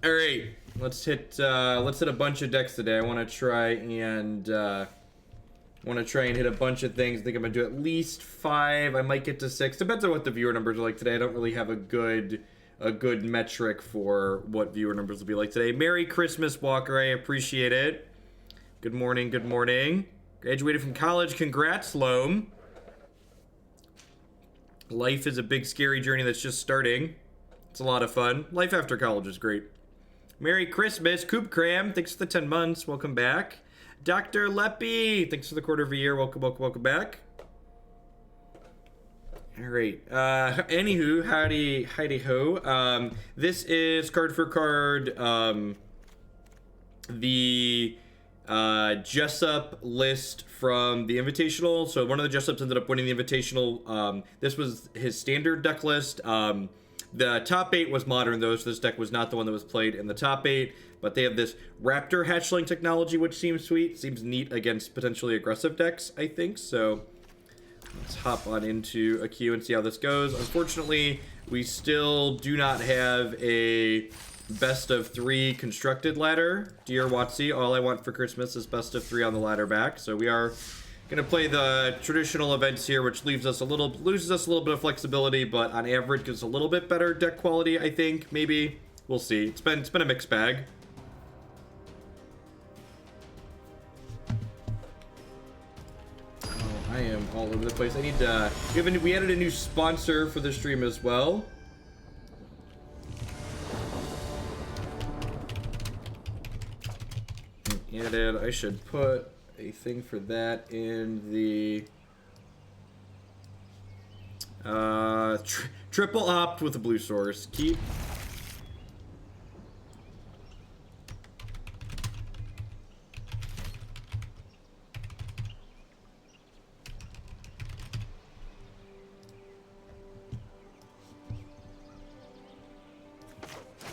All right, let's hit a bunch of decks today. I want to try and hit a bunch of things. I think I'm gonna do at least 5. I might get to 6. Depends on what the viewer numbers are like today. I don't really have a good metric for what viewer numbers will be like today. Merry Christmas, Walker. I appreciate it. Good morning. Good morning. Graduated from college. Congrats, Loam. Life is a big, scary journey that's just starting. It's a lot of fun. Life after college is great. Merry Christmas, Coop Cram. Thanks for the 10 months. Welcome back. Dr. Leppy. Thanks for the quarter of a year. Welcome, welcome, welcome back. All right. Anywho, howdy ho. This is card for card. The Jessup list from the Invitational. So one of the Jessups ended up winning the Invitational. This was his standard deck list. The top 8 was modern, though, so this deck was not the one that was played in the top 8. But they have this Raptor Hatchling technology, which seems sweet. Seems neat against potentially aggressive decks, I think. So let's hop on into a queue and see how this goes. Unfortunately, we still do not have a best of 3 constructed ladder. Dear Watsy, all I want for Christmas is best of 3 on the ladder back. So we are gonna play the traditional events here, which loses us a little bit of flexibility, but on average gives a little bit better deck quality, I think. Maybe we'll see. It's been a mixed bag. Oh, I am all over the place. I need to. We added a new sponsor for the stream as well. I should put a thing for that in the triple opt with a blue source. Keep.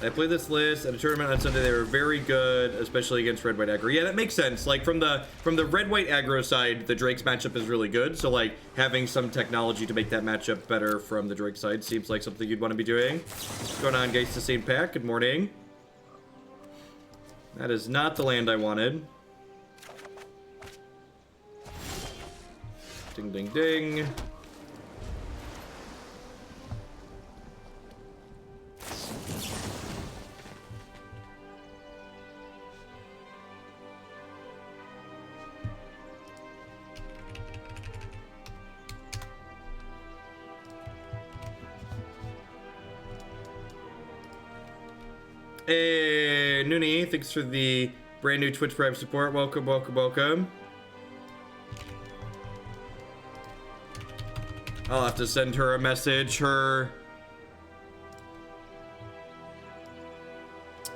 I played this list at a tournament on Sunday. They were very good, especially against red-white aggro. Yeah, that makes sense. Like from the red-white aggro side, the Drake's matchup is really good. So like having some technology to make that matchup better from the Drake side seems like something you'd want to be doing. What's going on, guys? The same pack. Good morning. That is not the land I wanted. Ding, ding, ding. Hey, Noonie, thanks for the brand new Twitch Prime support. Welcome, welcome, welcome. I'll have to send her a message. Her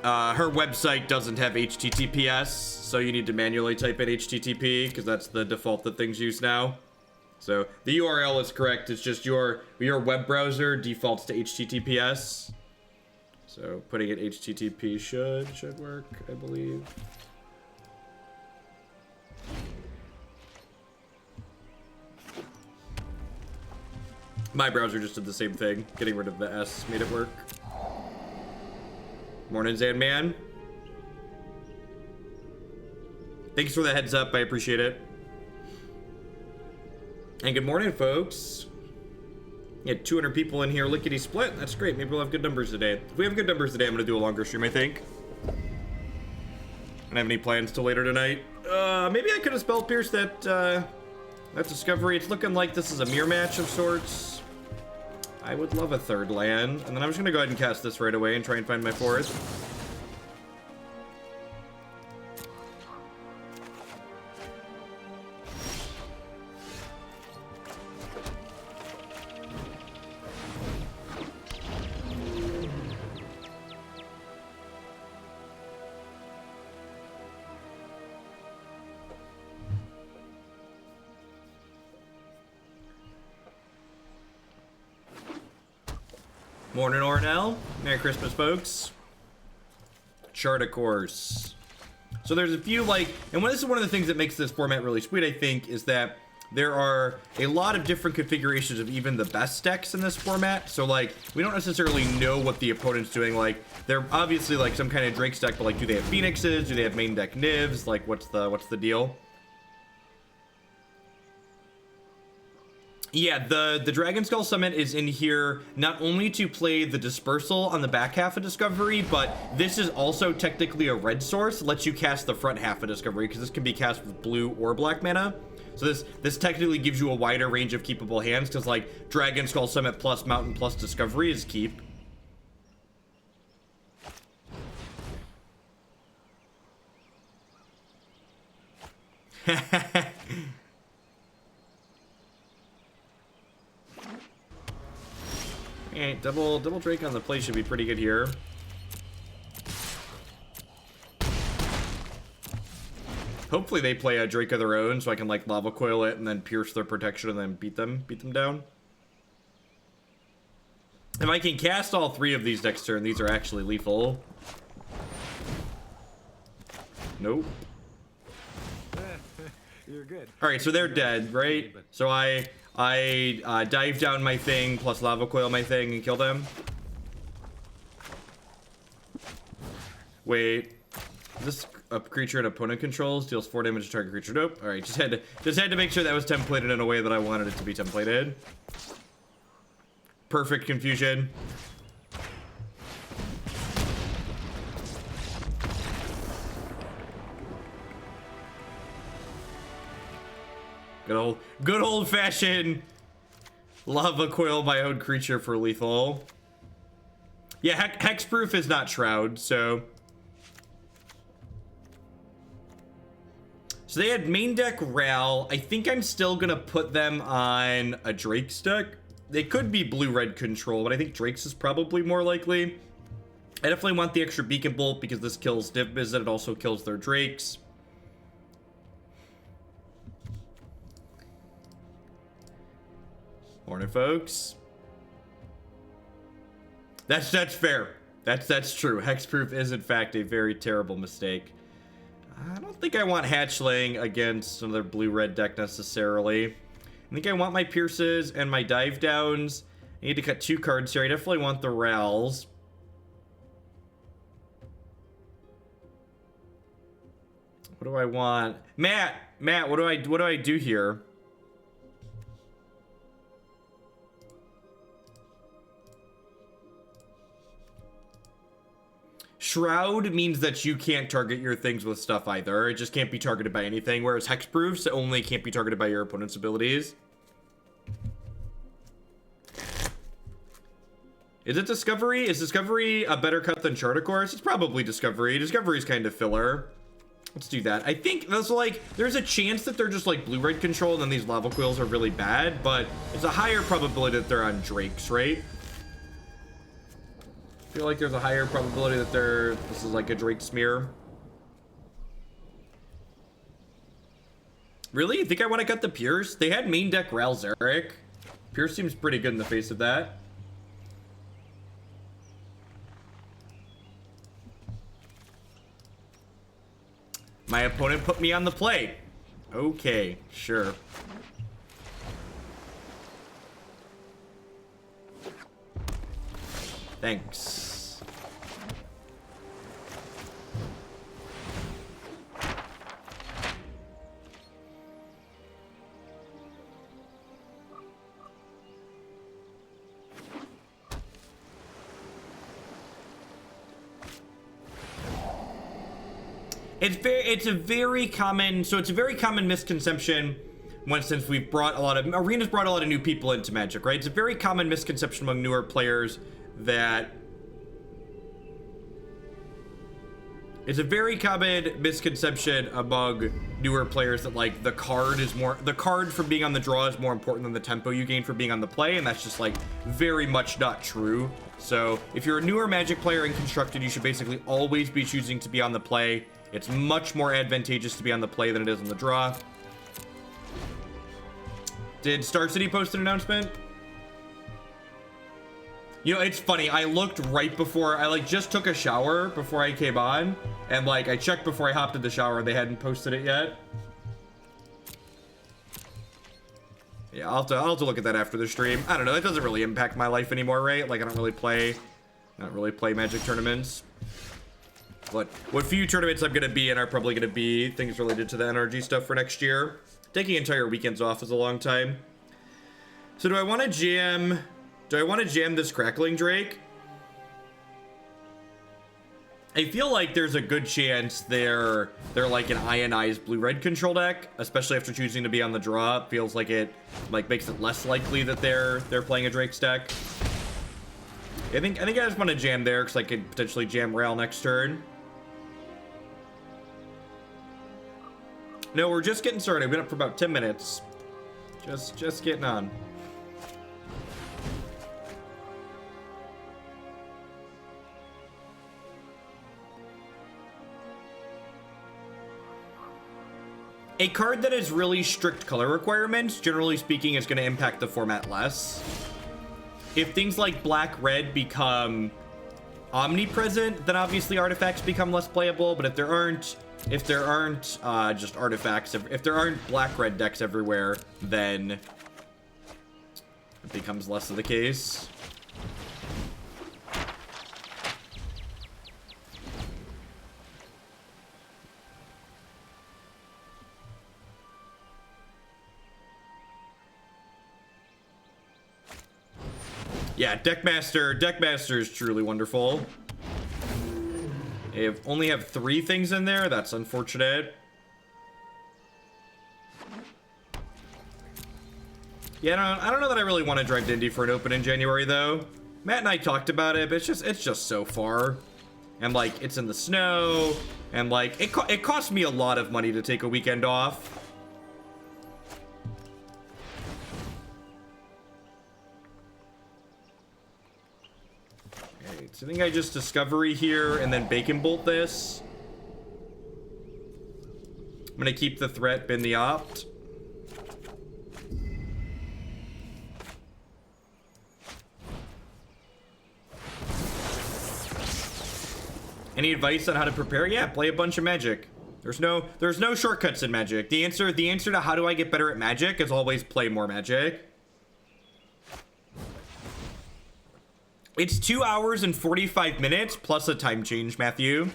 website doesn't have HTTPS, so you need to manually type in HTTP because that's the default that things use now. So the URL is correct. It's just your web browser defaults to HTTPS. So putting it HTTP should work, I believe. My browser just did the same thing. Getting rid of the S made it work. Morning, Zanman. Thanks for the heads up. I appreciate it. And good morning, folks. We had 200 people in here, lickety split. That's great. Maybe we'll have good numbers today. If we have good numbers today, I'm going to do a longer stream, I think. I don't have any plans till later tonight. Maybe I could have spell pierced that discovery. It's looking like this is a mirror match of sorts. I would love a 3rd land. And then I'm just going to go ahead and cast this right away and try and find my 4th. Morning, Ornell. Merry Christmas, folks. Chart a course. So there's a few, like, and this is one of the things that makes this format really sweet, I think, is that there are a lot of different configurations of even the best decks in this format. So like, we don't necessarily know what the opponent's doing. Like, they're obviously like some kind of Drake's deck, but like, do they have Phoenixes? Do they have main deck Nivs? Like, what's the deal? Yeah, the Dragonskull Summit is in here not only to play the Dispersal on the back half of Discovery, but this is also technically a red source. Lets you cast the front half of Discovery, because this can be cast with blue or black mana. So this technically gives you a wider range of keepable hands, because like Dragonskull Summit plus Mountain plus Discovery is keep. Alright, double Drake on the play should be pretty good here. Hopefully they play a Drake of their own, so I can like Lava Coil it and then pierce their protection and then beat them down. If I can cast all three of these next turn, these are actually lethal. Nope. You're good. Alright, so they're dead, right? So I dive down my thing plus Lava Coil my thing and kill them. Wait, is this a creature an opponent controls? Deals 4 damage to target creature. Nope. Alright, just had to make sure that was templated in a way that I wanted it to be templated. Perfect confusion. Good old fashioned Lava Coil my own creature for lethal. Yeah, hexproof is not Shroud, so they had main deck Ral. I think I'm still gonna put them on a Drake's deck. They could be blue-red control, but I think Drake's is probably more likely. I definitely want the extra Beacon Bolt because this kills Niv-Mizzet. It also kills their Drakes. Morning, folks. That's fair. That's true. Hexproof is in fact a very terrible mistake. I don't think I want Hatchling against another blue-red deck necessarily. I think I want my Pierces and my Dive Downs. I need to cut 2 cards here. I definitely want the Rals. What do I want? Matt, what do I do here? Shroud means that you can't target your things with stuff either. It just can't be targeted by anything, whereas Hexproofs only can't be targeted by your opponent's abilities. Is it Discovery? Is Discovery a better cut than Chart Course? It's probably Discovery. Discovery's kind of filler. Let's do that. I think that's like, there's a chance that they're just like blue-red control and then these Lava Coils are really bad, but it's a higher probability that they're on Drakes, right? I feel like there's a higher probability that this is like a Drake smear. Really? You think I want to cut the Pierce? They had main deck Ral Zarek. Pierce seems pretty good in the face of that. My opponent put me on the play. Okay, sure. Thanks. It's a very common misconception since we've brought Arena's brought a lot of new people into Magic, right? It's a very common misconception among newer players that like the card from being on the draw is more important than the tempo you gain from being on the play, and that's just like very much not true. So if you're a newer Magic player in Constructed, you should basically always be choosing to be on the play. It's much more advantageous to be on the play than it is on the draw. Did Star City post an announcement? You know, it's funny. I looked right before, I just took a shower before I came on, and I checked before I hopped in the shower and they hadn't posted it yet. Yeah, I'll have to look at that after the stream. I don't know, that doesn't really impact my life anymore, right? Like, I don't really play Magic tournaments. But what few tournaments I'm gonna be in are probably gonna be things related to the NRG stuff for next year. Taking entire weekends off is a long time. So do I want to jam this Crackling Drake? I feel like there's a good chance they're like an ionized blue-red control deck, especially after choosing to be on the draw. It feels like it makes it less likely that they're playing a Drake's deck. I think I just want to jam there because I could potentially jam Rail next turn. No, we're just getting started. We've been up for about 10 minutes. Just getting on. A card that has really strict color requirements, generally speaking, is going to impact the format less. If things like black-red become omnipresent, then obviously artifacts become less playable. But if there aren't just artifacts, if there aren't black-red decks everywhere, then it becomes less of the case. Yeah, Deckmaster is truly wonderful. I only have 3 things in there. That's unfortunate. Yeah, I don't know that I really want to drive to Indy for an open in January though. Matt and I talked about it, but it's just so far, and like it's in the snow, and like it costs me a lot of money to take a weekend off. So I think I just Discovery here and then Bacon Bolt this. I'm gonna keep the threat, bin the opt. Any advice on how to prepare? Yeah, play a bunch of Magic. There's no shortcuts in Magic. The answer to how do I get better at Magic is always play more Magic. It's 2 hours and 45 minutes plus a time change, Matthew.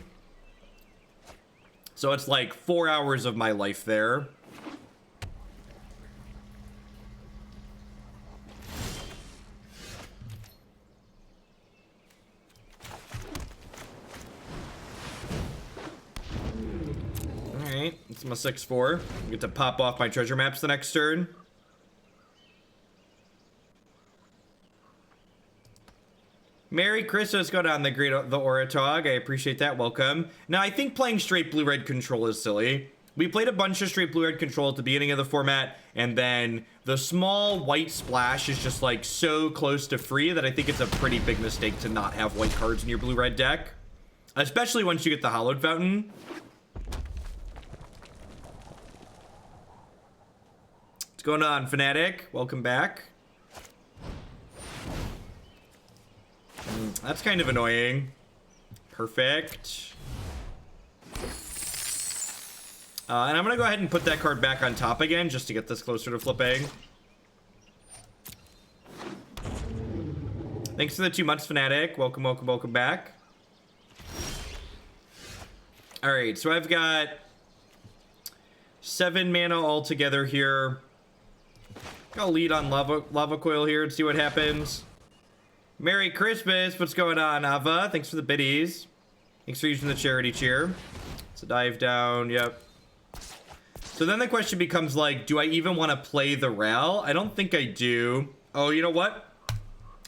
So it's like 4 hours of my life there. Alright, it's my 6-4. I get to pop off my treasure maps the next turn. Merry Christmas, go down the Oratog. I appreciate that. Welcome. Now, I think playing straight blue-red control is silly. We played a bunch of straight blue-red control at the beginning of the format, and then the small white splash is just like so close to free that I think it's a pretty big mistake to not have white cards in your blue-red deck, especially once you get the Hallowed Fountain. What's going on, Fnatic? Welcome back. That's kind of annoying. Perfect. And I'm gonna go ahead and put that card back on top again just to get this closer to flipping. Thanks for the 2 months, Fnatic. Welcome, welcome, welcome back. Alright, so I've got 7 mana altogether here. I'll lead on Lava Coil here and see what happens. Merry Christmas. What's going on, Ava? Thanks for the biddies. Thanks for using the charity cheer. It's a dive down. Yep. So then the question becomes like, do I even want to play the Ral? I don't think I do. Oh, you know what?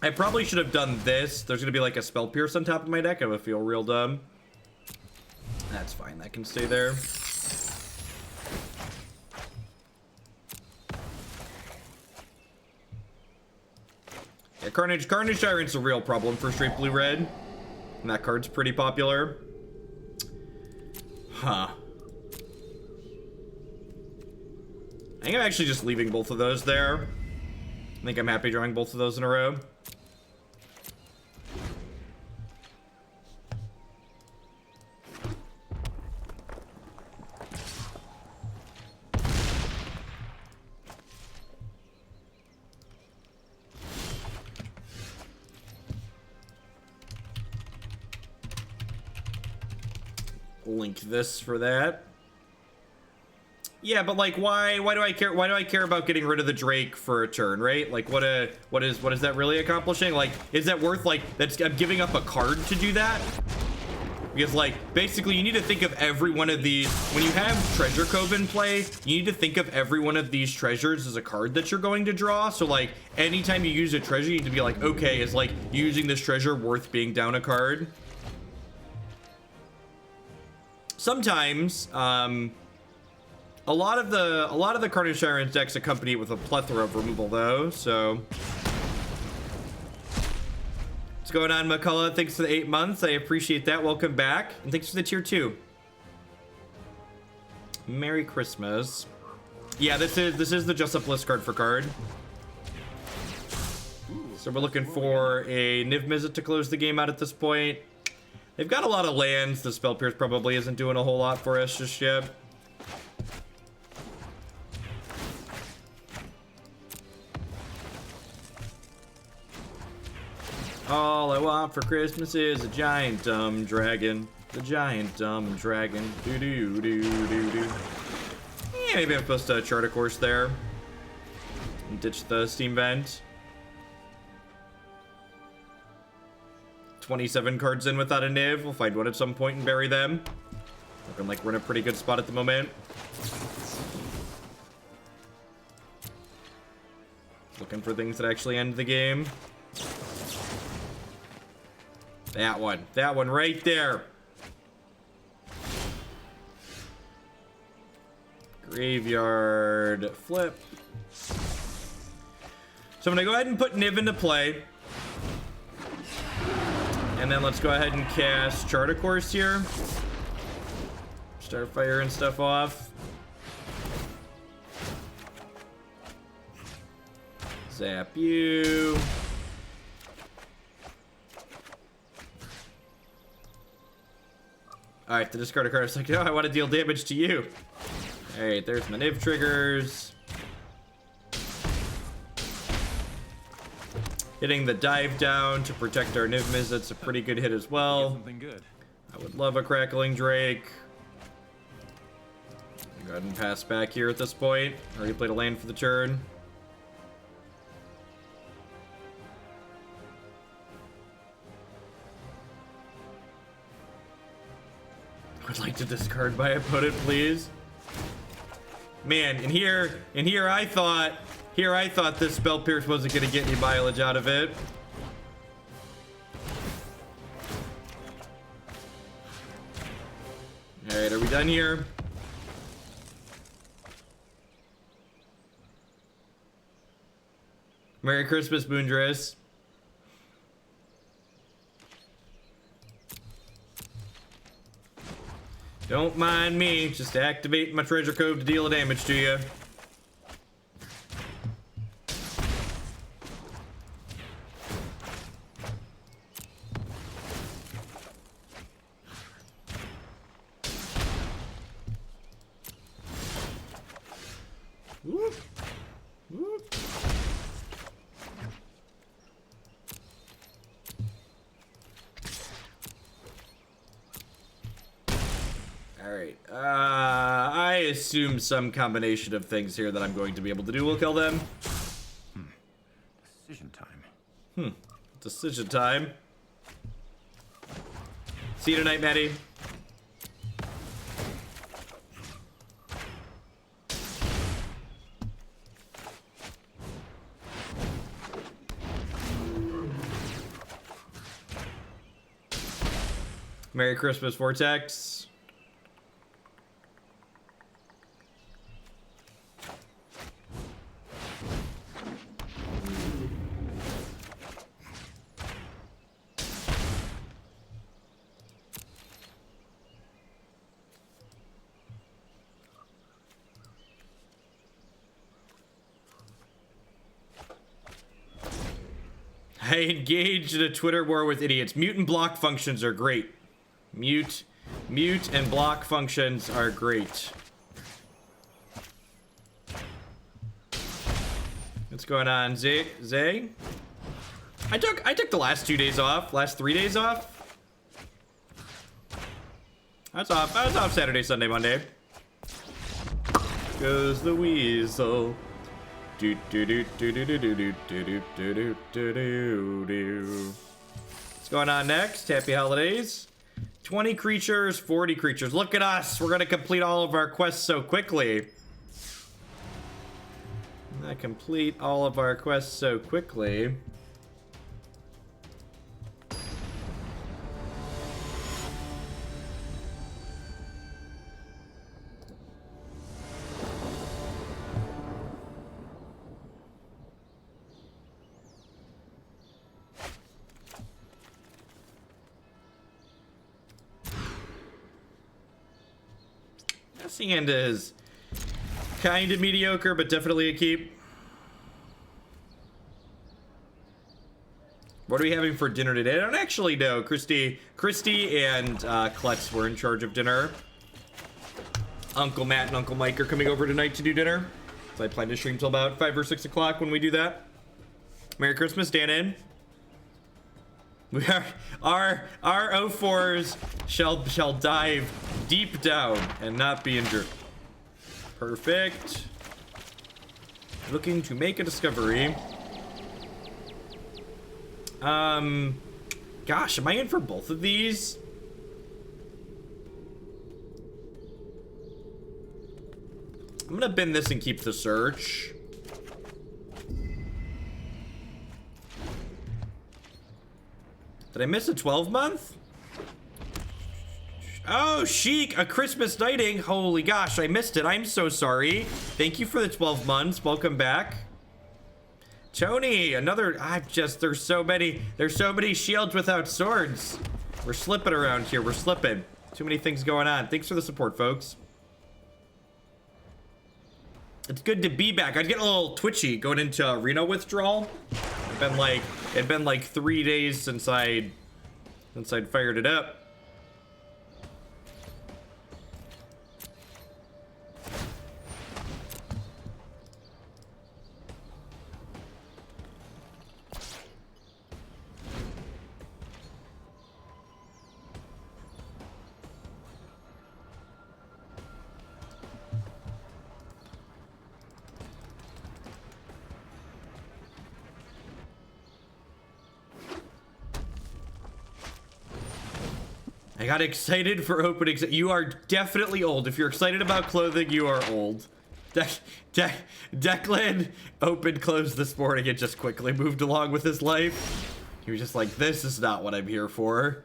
I probably should have done this. There's going to be like a Spell Pierce on top of my deck. I would feel real dumb. That's fine. That can stay there. Yeah, Carnage Tyrant's a real problem for straight blue-red. And that card's pretty popular. Huh. I think I'm actually just leaving both of those there. I think I'm happy drawing both of those in a row. link this for that. Yeah, but like, why do I care? Why do I care about getting rid of the Drake for a turn, right? Like, what is that really accomplishing? Like, is that worth, like, I'm giving up a card to do that? Because, like, basically, you need to think of every one of these. When you have Treasure Cove in play, you need to think of every one of these treasures as a card that you're going to draw. So, like, anytime you use a treasure, you need to be like, okay, is, like, using this treasure worth being down a card? Sometimes, a lot of the Carnage Tyrants decks accompany it with a plethora of removal, though, so... What's going on, McCullough? Thanks for the 8 months. I appreciate that. Welcome back. And thanks for the tier 2. Merry Christmas. Yeah, this is the Just Up list card for card. So we're looking for a Niv-Mizzet to close the game out at this point. They've got a lot of lands. The Spell Pierce probably isn't doing a whole lot for us just yet. All I want for Christmas is a giant dumb dragon. The giant dumb dragon. Do do do do do. Yeah, maybe I'm supposed to chart a course there. And ditch the steam vent. 27 cards in without a Niv. We'll find one at some point and bury them. Looking like we're in a pretty good spot at the moment. Looking for things that actually end the game. That one right there. Graveyard flip. So I'm gonna go ahead and put Niv into play. And then let's go ahead and cast Chart a Course here. Start firing stuff off. Zap you. Alright, to discard a card, it's like, no, I want to deal damage to you. Alright, there's my Niv triggers. Hitting the dive down to protect our Niv-Mizzet's a pretty good hit as well. Something good. I would love a Crackling Drake. Go ahead and pass back here at this point. Already played a land for the turn. I would like to discard my opponent, please. Man, and here I thought this Spell Pierce wasn't gonna get any mileage out of it. Alright, are we done here? Merry Christmas, Boondress. Don't mind me, just activating my Treasure Cove to deal damage to you. Whoop. Whoop. Alright, I assume some combination of things here that I'm going to be able to do will kill them. Decision time. Decision time. See you tonight, Maddie. Merry Christmas, Vortex. I engaged in a Twitter war with idiots. Mute and block functions are great. Mute and block functions are great. What's going on, Zay? I took the last 2 days off, last 3 days off. That's off. That's off Saturday, Sunday, Monday. Goes the weasel. Do do do do do do do do do do do do do. What's going on next? Happy holidays. 20 creatures, 40 creatures. Look at us. We're gonna complete all of our quests so quickly. I complete all of our quests so quickly. Azcanta is kind of mediocre, but definitely a keep. What are we having for dinner today? I don't actually know. Christy and Klutz were in charge of dinner. Uncle Matt and Uncle Mike are coming over tonight to do dinner. So I plan to stream till about 5 or 6 o'clock when we do that. Merry Christmas, Dan. We are our O4s shall dive deep down and not be injured. Perfect. Looking to make a discovery. Gosh, am I in for both of these? I'm gonna bin this and keep the search. Did I miss a 12-month? Oh, Chic, a Christmas Nighting. Holy gosh, I missed it. I'm so sorry. Thank you for the 12 months. Welcome back. Tony, another. There's so many shields without swords. We're slipping around here. We're slipping. Too many things going on. Thanks for the support, folks. It's good to be back. I'd get a little twitchy going into arena withdrawal. It'd been like 3 days since I'd fired it up. I got excited for opening. You are definitely old. If you're excited about clothing, you are old. Declan opened clothes this morning and just quickly moved along with his life. He was just like, this is not what I'm here for.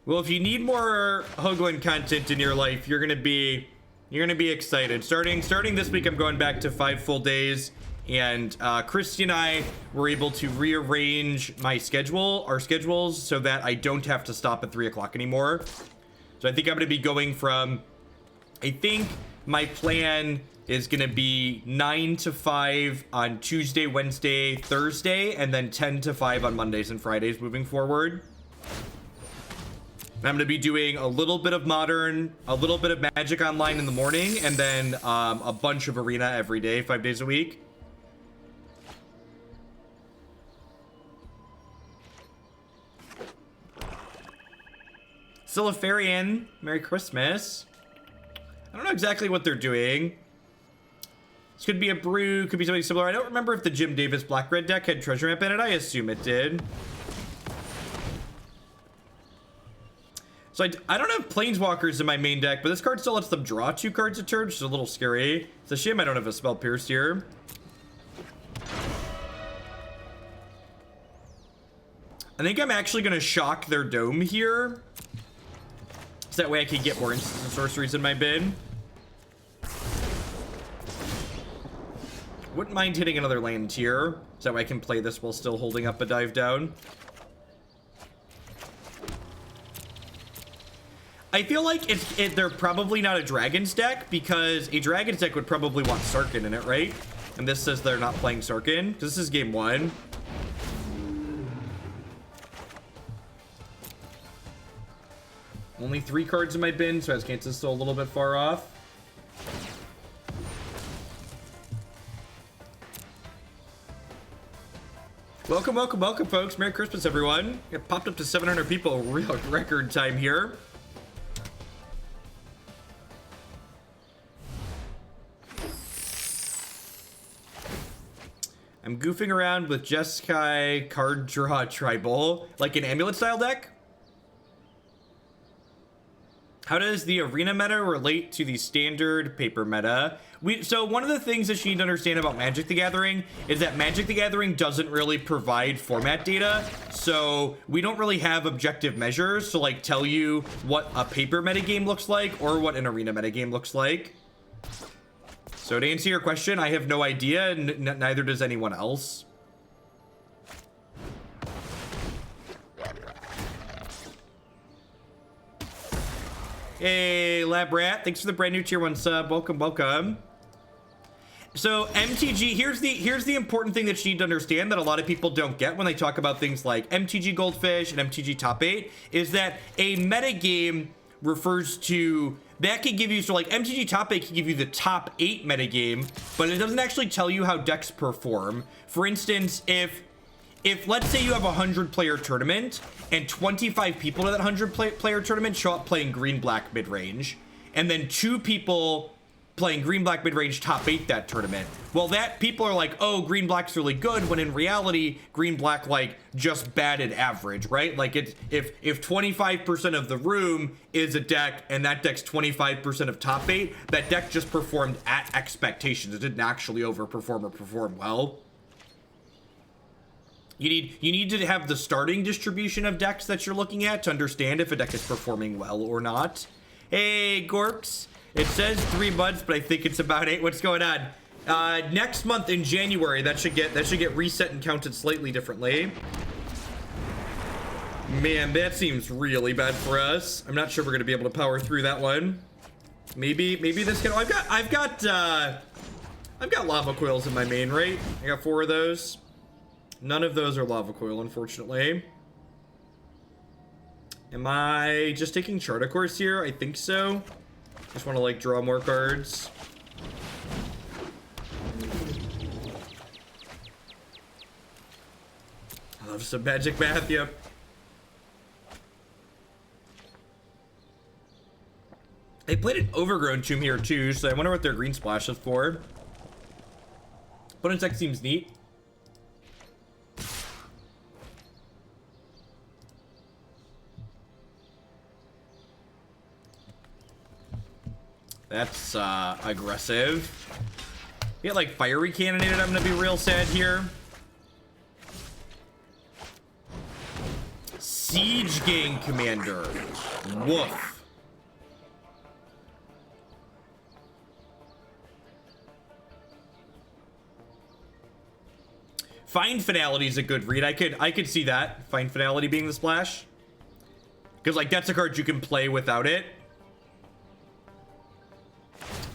Well, if you need more Hoglan content in your life, you're gonna be excited. Starting this week, I'm going back to 5 full days, and Christy and I were able to rearrange our schedules, so that I don't have to stop at 3 o'clock anymore. So I think I'm gonna be going from, I think my plan is gonna be 9 to 5 on Tuesday, Wednesday, Thursday, and then 10 to 5 on Mondays and Fridays moving forward. I'm going to be doing a little bit of Modern, a little bit of Magic Online in the morning, and then a bunch of Arena every day, 5 days a week. Silifarian, Merry Christmas. I don't know exactly what they're doing. This could be a brew, could be something similar. I don't remember if the Jim Davis Black-Red deck had Treasure Map in it. I assume it did. So I don't have Planeswalkers in my main deck, but this card still lets them draw 2 cards a turn, which is a little scary. It's a shame I don't have a Spell Pierce here. I think I'm actually going to shock their dome here. So that way I can get more instants and sorceries in my bin. Wouldn't mind hitting another land here, so that way I can play this while still holding up a dive down. I feel like they're probably not a Dragons deck, because a Dragons deck would probably want Sarkhan in it, right? And this says they're not playing Sarkhan, because this is game 1. Only 3 cards in my bin, so Azcanta's still a little bit far off. Welcome, welcome, welcome, folks. Merry Christmas, everyone. It popped up to 700 people, real record time here. I'm goofing around with Jeskai card draw tribal, like an amulet style deck. How does the arena meta relate to the standard paper meta? So one of the things that you need to understand about Magic the Gathering is that Magic the Gathering doesn't really provide format data. So we don't really have objective measures to like tell you what a paper metagame looks like or what an arena metagame looks like. So to answer your question, I have no idea, and neither does anyone else. Hey, Lab Rat, thanks for the brand new tier 1 sub. Welcome, welcome. So MTG, here's the important thing that you need to understand that a lot of people don't get when they talk about things like MTG Goldfish and MTG Top 8, is that a metagame refers to, that can give you, so like MTG Top 8 can give you the top 8 metagame, but it doesn't actually tell you how decks perform. For instance, if let's say you have a 100-player tournament and 25 people to that 100-player tournament show up playing green-black mid-range, and then 2 people playing green-black mid-range top 8 that tournament. Well, that people are like, oh, green-black's really good, when in reality, green-black like just batted average, right? Like it's if 25% of the room is a deck and that deck's 25% of top 8, that deck just performed at expectations. It didn't actually overperform or perform well. You need to have the starting distribution of decks that you're looking at to understand if a deck is performing well or not. Hey, Gorks. It says 3 months, but I think it's about 8. What's going on? Next month in January, that should get reset and counted slightly differently. Man, that seems really bad for us. I'm not sure we're gonna be able to power through that one. Maybe this can. I've got lava coils in my main, right? I got 4 of those. None of those are lava coil, unfortunately. Am I just taking Charter Course here? I think so. Just want to like draw more cards. I love some Magic Math, yep. They played an Overgrown Tomb here too, so I wonder what their green splash is for. Opponent's deck seems neat. That's aggressive. We got like Fiery Cannonade. I'm gonna be real sad here. Siege Gang Commander. Woof. Find Finality is a good read. I could see that. Find Finality being the splash. Because like that's a card you can play without it.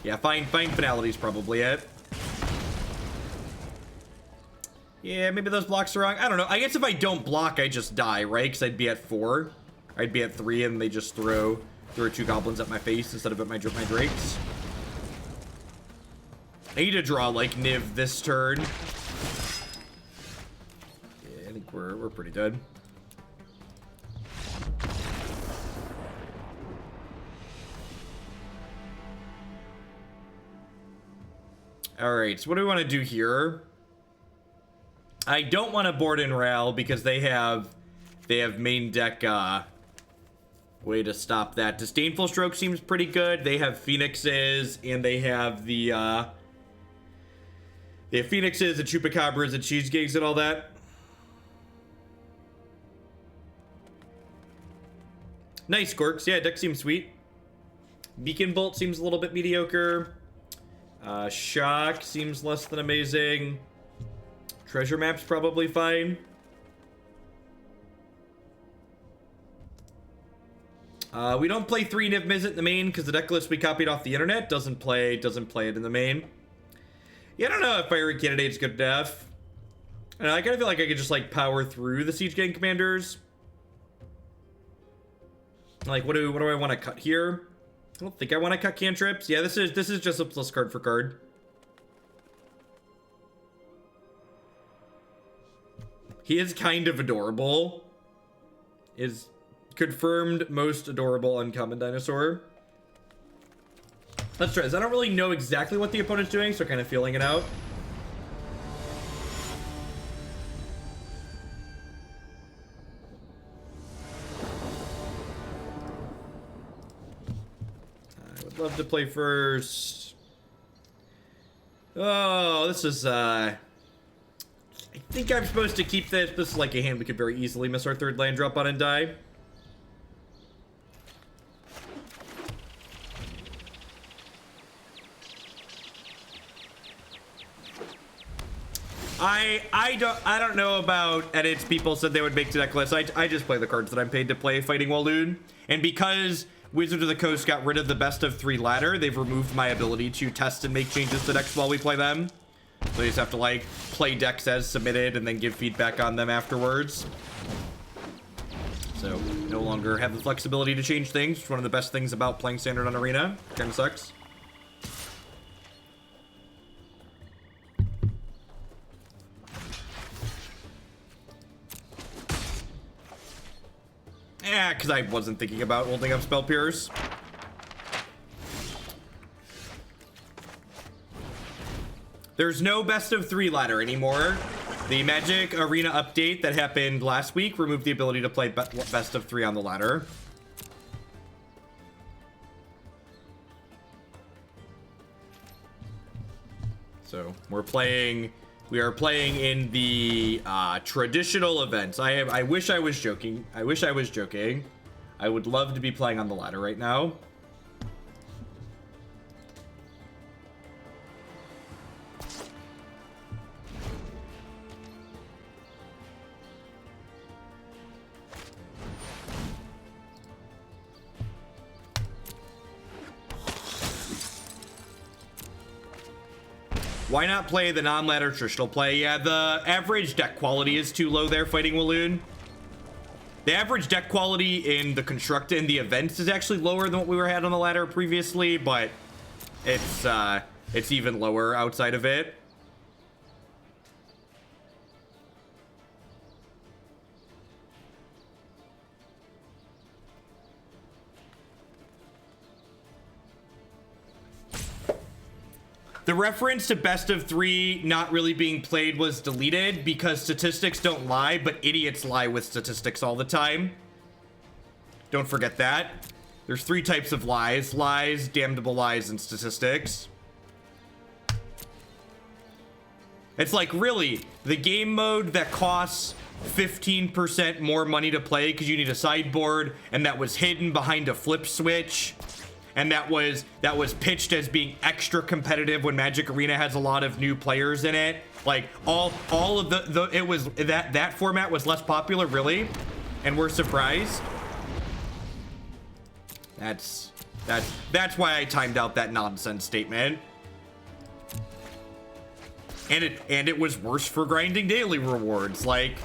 Yeah, Find Finality is probably it. Yeah, maybe those blocks are wrong. I don't know. I guess if I don't block, I just die, right? Because I'd be at 4. I'd be at 3, and they just throw 2 goblins at my face instead of at my drakes. I need to draw, like, Niv this turn. Yeah, I think we're pretty dead. All right, so what do we want to do here? I don't want to board in Ral because they have main deck way to stop that. Disdainful Stroke seems pretty good. They have Phoenixes and they have the Phoenixes and Chupacabras and Cheese Gigs and all that. Nice, Gorks. Yeah, deck seems sweet. Beacon Bolt seems a little bit mediocre. Shock seems less than amazing. Treasure Map's probably fine. We don't play 3 Niv-Mizzet in the main because the deck list we copied off the internet doesn't play it in the main. Yeah, I don't know if Fiery Cannonade's good enough. I kind of feel like I could just like power through the Siege Gang Commanders. Like, what do I want to cut here? I don't think I want to cut cantrips. Yeah, this is just a plus card for card. He is kind of adorable. Is confirmed most adorable uncommon dinosaur. Let's try this. I don't really know exactly what the opponent's doing, so kind of feeling it out. I would love to play first. Oh, this is, I think I'm supposed to keep this. This is like a hand we could very easily miss our third land drop on and die. I don't know about edits people said they would make to deck lists. I just play the cards that I'm paid to play Fighting Walloon. And because Wizards of the Coast got rid of the best of 3 ladder, they've removed my ability to test and make changes to decks while we play them. So you just have to like play decks as submitted and then give feedback on them afterwards. So no longer have the flexibility to change things. It's one of the best things about playing Standard on Arena. Kind of sucks. Yeah, because I wasn't thinking about holding up Spell Pierce. There's no best of 3 ladder anymore. The Magic Arena update that happened last week removed the ability to play best of 3 on the ladder. So we are playing in the traditional events. I wish I was joking. I would love to be playing on the ladder right now. Why not play the non-ladder traditional play? Yeah, the average deck quality is too low there, Fighting Walloon. The average deck quality in the construct in the events is actually lower than what we had on the ladder previously, but it's even lower outside of it. The reference to best of 3 not really being played was deleted because statistics don't lie, but idiots lie with statistics all the time. Don't forget that. There's 3 types of lies: lies, damnable lies, and statistics. It's like, really, the game mode that costs 15% more money to play because you need a sideboard, and that was hidden behind a flip switch, and that was pitched as being extra competitive when Magic Arena has a lot of new players in it. Like all of the it was that format was less popular, really, and we're surprised. That's why I timed out that nonsense statement. And it was worse for grinding daily rewards. Like,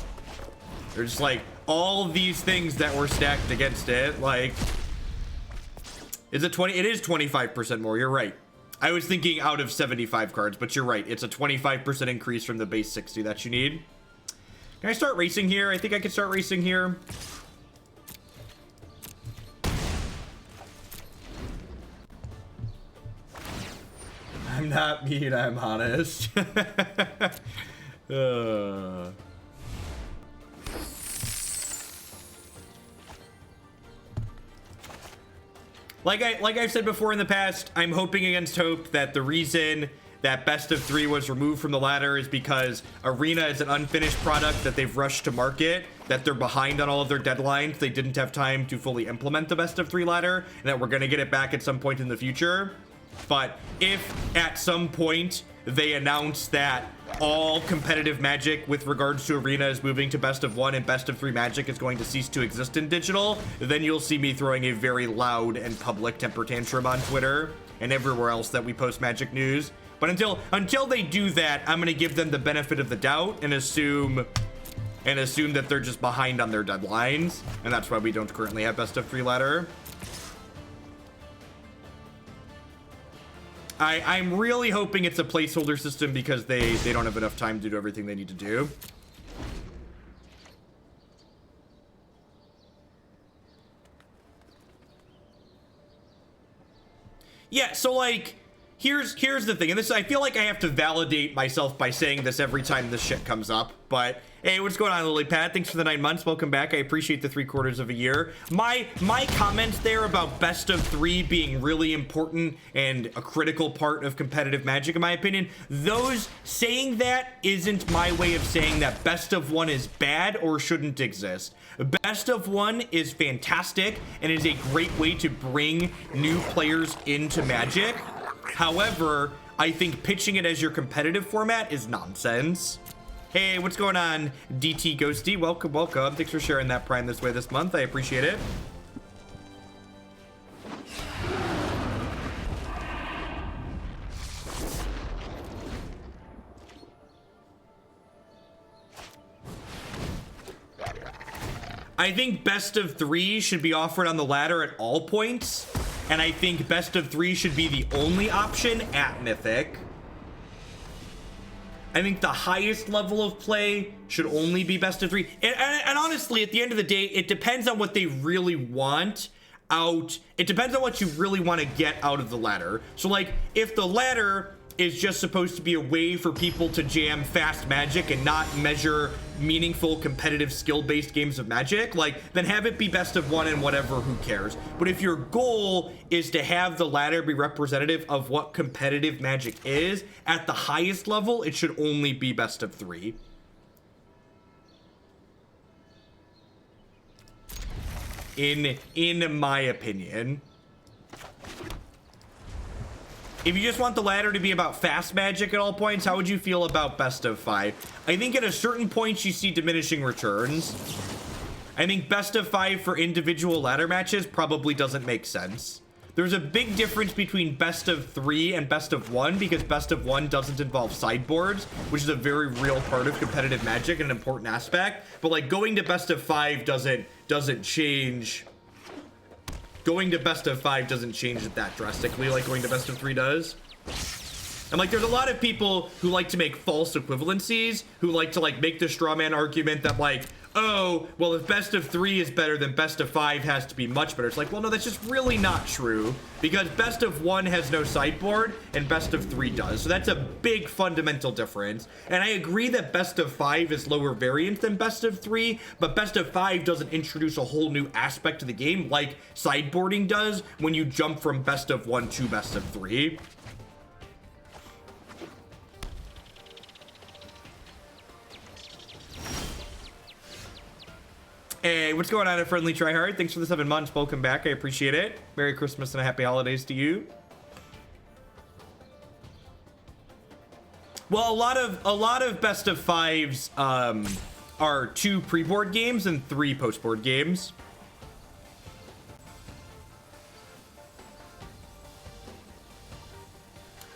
there's like all these things that were stacked against it. Like, is it 20? It is 25% more. You're right. I was thinking out of 75 cards, but you're right. It's a 25% increase from the base 60 that you need. Can I start racing here? I think I can start racing here. I'm not mean, I'm honest. Like I've said before in the past, I'm hoping against hope that the reason that best of 3 was removed from the ladder is because Arena is an unfinished product that they've rushed to market, that they're behind on all of their deadlines. They didn't have time to fully implement the best of 3 ladder, and that we're going to get it back at some point in the future. But if at some point they announce that all competitive Magic with regards to Arena is moving to best of 1 and best of 3 Magic is going to cease to exist in digital, then you'll see me throwing a very loud and public temper tantrum on Twitter and everywhere else that we post Magic news. But until they do that, I'm going to give them the benefit of the doubt and assume that they're just behind on their deadlines, and that's why we don't currently have best of 3 ladder. I'm really hoping it's a placeholder system because they don't have enough time to do everything they need to do. Yeah, so like, here's the thing, and this, I feel like I have to validate myself by saying this every time this shit comes up, but hey, what's going on, Lily Pat? Thanks for the 9 months. Welcome back. I appreciate the 3/4 of a year. My comments there about best of 3 being really important and a critical part of competitive Magic, in my opinion, those saying that isn't my way of saying that best of 1 is bad or shouldn't exist. Best of 1 is fantastic and is a great way to bring new players into Magic. However, I think pitching it as your competitive format is nonsense. Hey, what's going on, DT Ghosty? Welcome, welcome. Thanks for sharing that Prime this way this month. I appreciate it. I think best of 3 should be offered on the ladder at all points, and I think best of 3 should be the only option at Mythic. I think the highest level of play should only be best of 3. And honestly, at the end of the day, it depends on what they really want out. It depends on what you really want to get out of the ladder. So like, if the ladder is just supposed to be a way for people to jam fast Magic and not measure meaningful competitive skill-based games of Magic, like, then have it be best of 1 and whatever, who cares. But if your goal is to have the ladder be representative of what competitive Magic is at the highest level, it should only be best of 3. In my opinion. If you just want the ladder to be about fast Magic at all points, how would you feel about best of 5? I think at a certain point you see diminishing returns. I think best of 5 for individual ladder matches probably doesn't make sense. There's a big difference between best of 3 and best of 1 because best of 1 doesn't involve sideboards, which is a very real part of competitive Magic and an important aspect. But like, going to best of 5 doesn't change. Going to best of 5 doesn't change it that drastically like going to best of 3 does. And like, there's a lot of people who like to make false equivalencies, who like to like make the straw man argument that like, oh, well, if best of 3 is better, then best of 5 has to be much better. It's like, well, no, that's just really not true, because best of 1 has no sideboard and best of 3 does. So that's a big fundamental difference. And I agree that best of 5 is lower variant than best of 3, but best of 5 doesn't introduce a whole new aspect to the game like sideboarding does when you jump from best of 1 to best of 3. Hey, what's going on, a friendly tryhard? Thanks for the 7 months. Welcome back. I appreciate it. Merry Christmas and a happy holidays to you. Well, a lot of best of 5s are 2 pre-board games and 3 post-board games.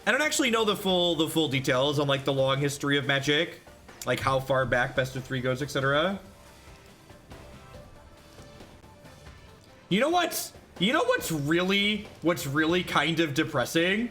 I don't actually know the full details on like the long history of Magic, like how far back best of 3 goes, etc. You know what's really kind of depressing?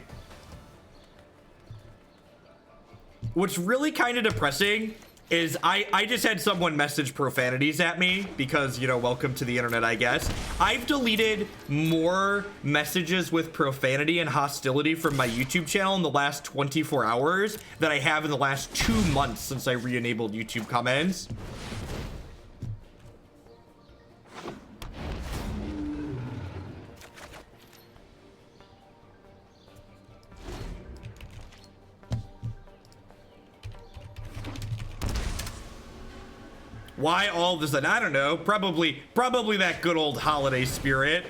What's really kind of depressing is I just had someone message profanities at me because, you know, welcome to the internet, I guess. I've deleted more messages with profanity and hostility from my YouTube channel in the last 24 hours than I have in the last 2 months since I re-enabled YouTube comments. Why all of a sudden? I don't know. Probably that good old holiday spirit.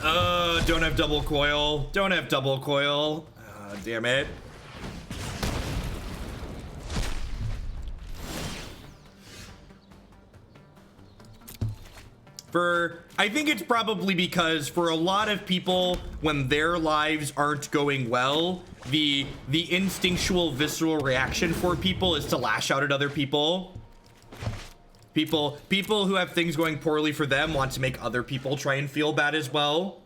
Don't have double coil. Don't have double coil. Damn it. I think it's probably because for a lot of people, when their lives aren't going well, the instinctual visceral reaction for people is to lash out at other people. People who have things going poorly for them want to make other people try and feel bad as well.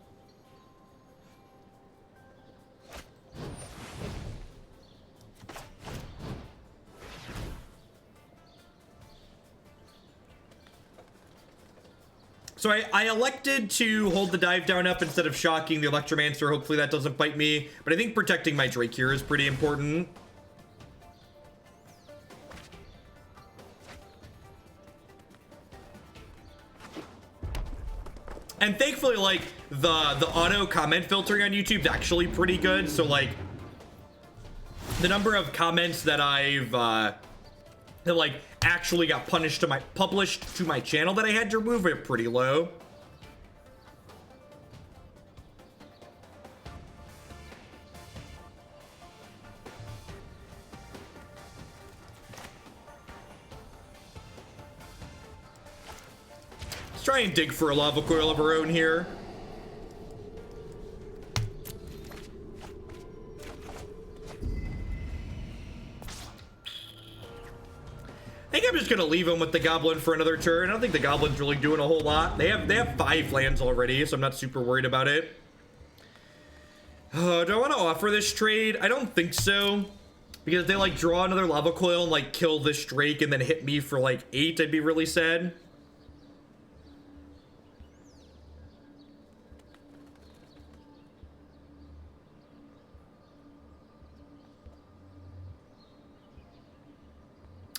So I elected to hold the dive down up instead of shocking the Electromancer. Hopefully that doesn't bite me. But I think protecting my Drake here is pretty important. And thankfully, like, the auto comment filtering on YouTube is actually pretty good. So, like, the number of comments that I've, that, like, actually got published to my channel that I had to remove are pretty low. Let's try and dig for a Lava Coil of our own here. I think I'm just gonna leave him with the Goblin for another turn. I don't think the Goblin's really doing a whole lot. They have 5 lands already, so I'm not super worried about it. Do I want to offer this trade? I don't think so. Because if they, like, draw another Lava Coil and, like, kill this Drake and then hit me for, like, 8, I'd be really sad.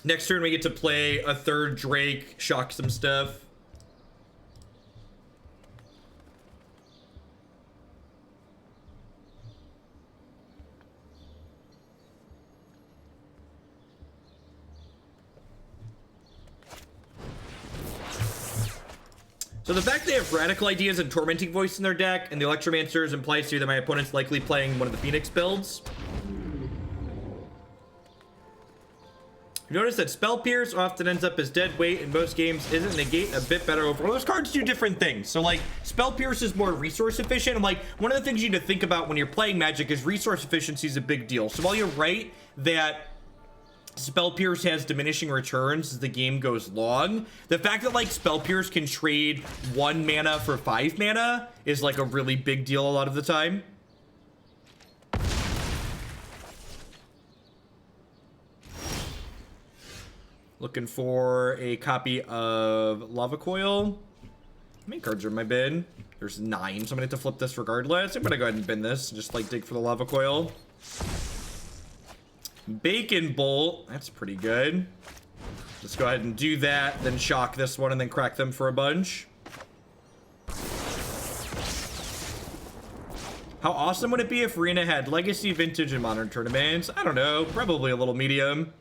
Next turn, we get to play a 3rd Drake, shock some stuff. So the fact they have Radical Ideas and Tormenting Voice in their deck, and the Electromancers implies here that my opponent's likely playing one of the Phoenix builds. You notice that Spell Pierce often ends up as dead weight in most games. Isn't Negate a bit better overall? Those cards do different things. So, like, Spell Pierce is more resource efficient. And, like, one of the things you need to think about when you're playing Magic is resource efficiency is a big deal. So while you're right that Spell Pierce has diminishing returns as the game goes long, the fact that, like, Spell Pierce can trade 1 mana for 5 mana is, like, a really big deal a lot of the time. Looking for a copy of Lava Coil. How many cards are in my bin? There's 9, so I'm gonna have to flip this regardless. I'm gonna go ahead and bin this, just like dig for the Lava Coil. Bacon Bolt, that's pretty good. Let's go ahead and do that, then shock this one, and then crack them for a bunch. How awesome would it be if Arena had Legacy, Vintage, and Modern tournaments? I don't know, probably a little medium.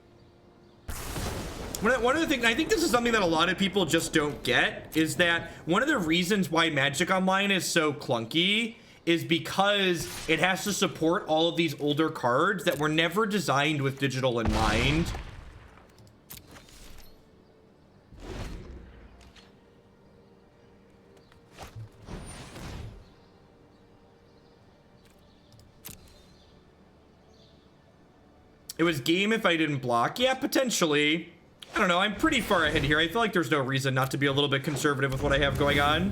One of the things, I think this is something that a lot of people just don't get, is that one of the reasons why Magic Online is so clunky is because it has to support all of these older cards that were never designed with digital in mind. It was game if I didn't block. Yeah, potentially. I don't know, I'm pretty far ahead here. I feel like there's no reason not to be a little bit conservative with what I have going on.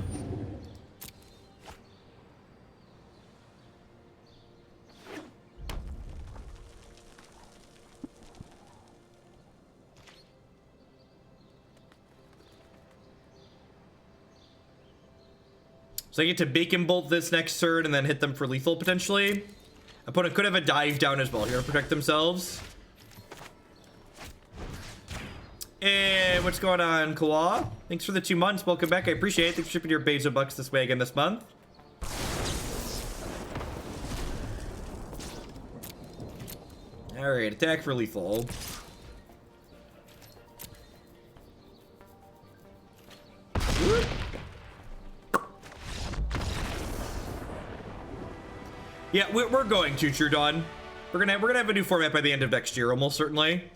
So I get to Bacon Bolt this next turn and then hit them for lethal potentially. Opponent could have a dive down as well here to protect themselves. Hey, what's going on, Kawa? Thanks for the 2 months. Welcome back. I appreciate it. Thanks for shipping your Bezo bucks this way again this month. All right, attack for lethal. Yeah, we're going to True Dawn. We're gonna have a new format by the end of next year, almost certainly.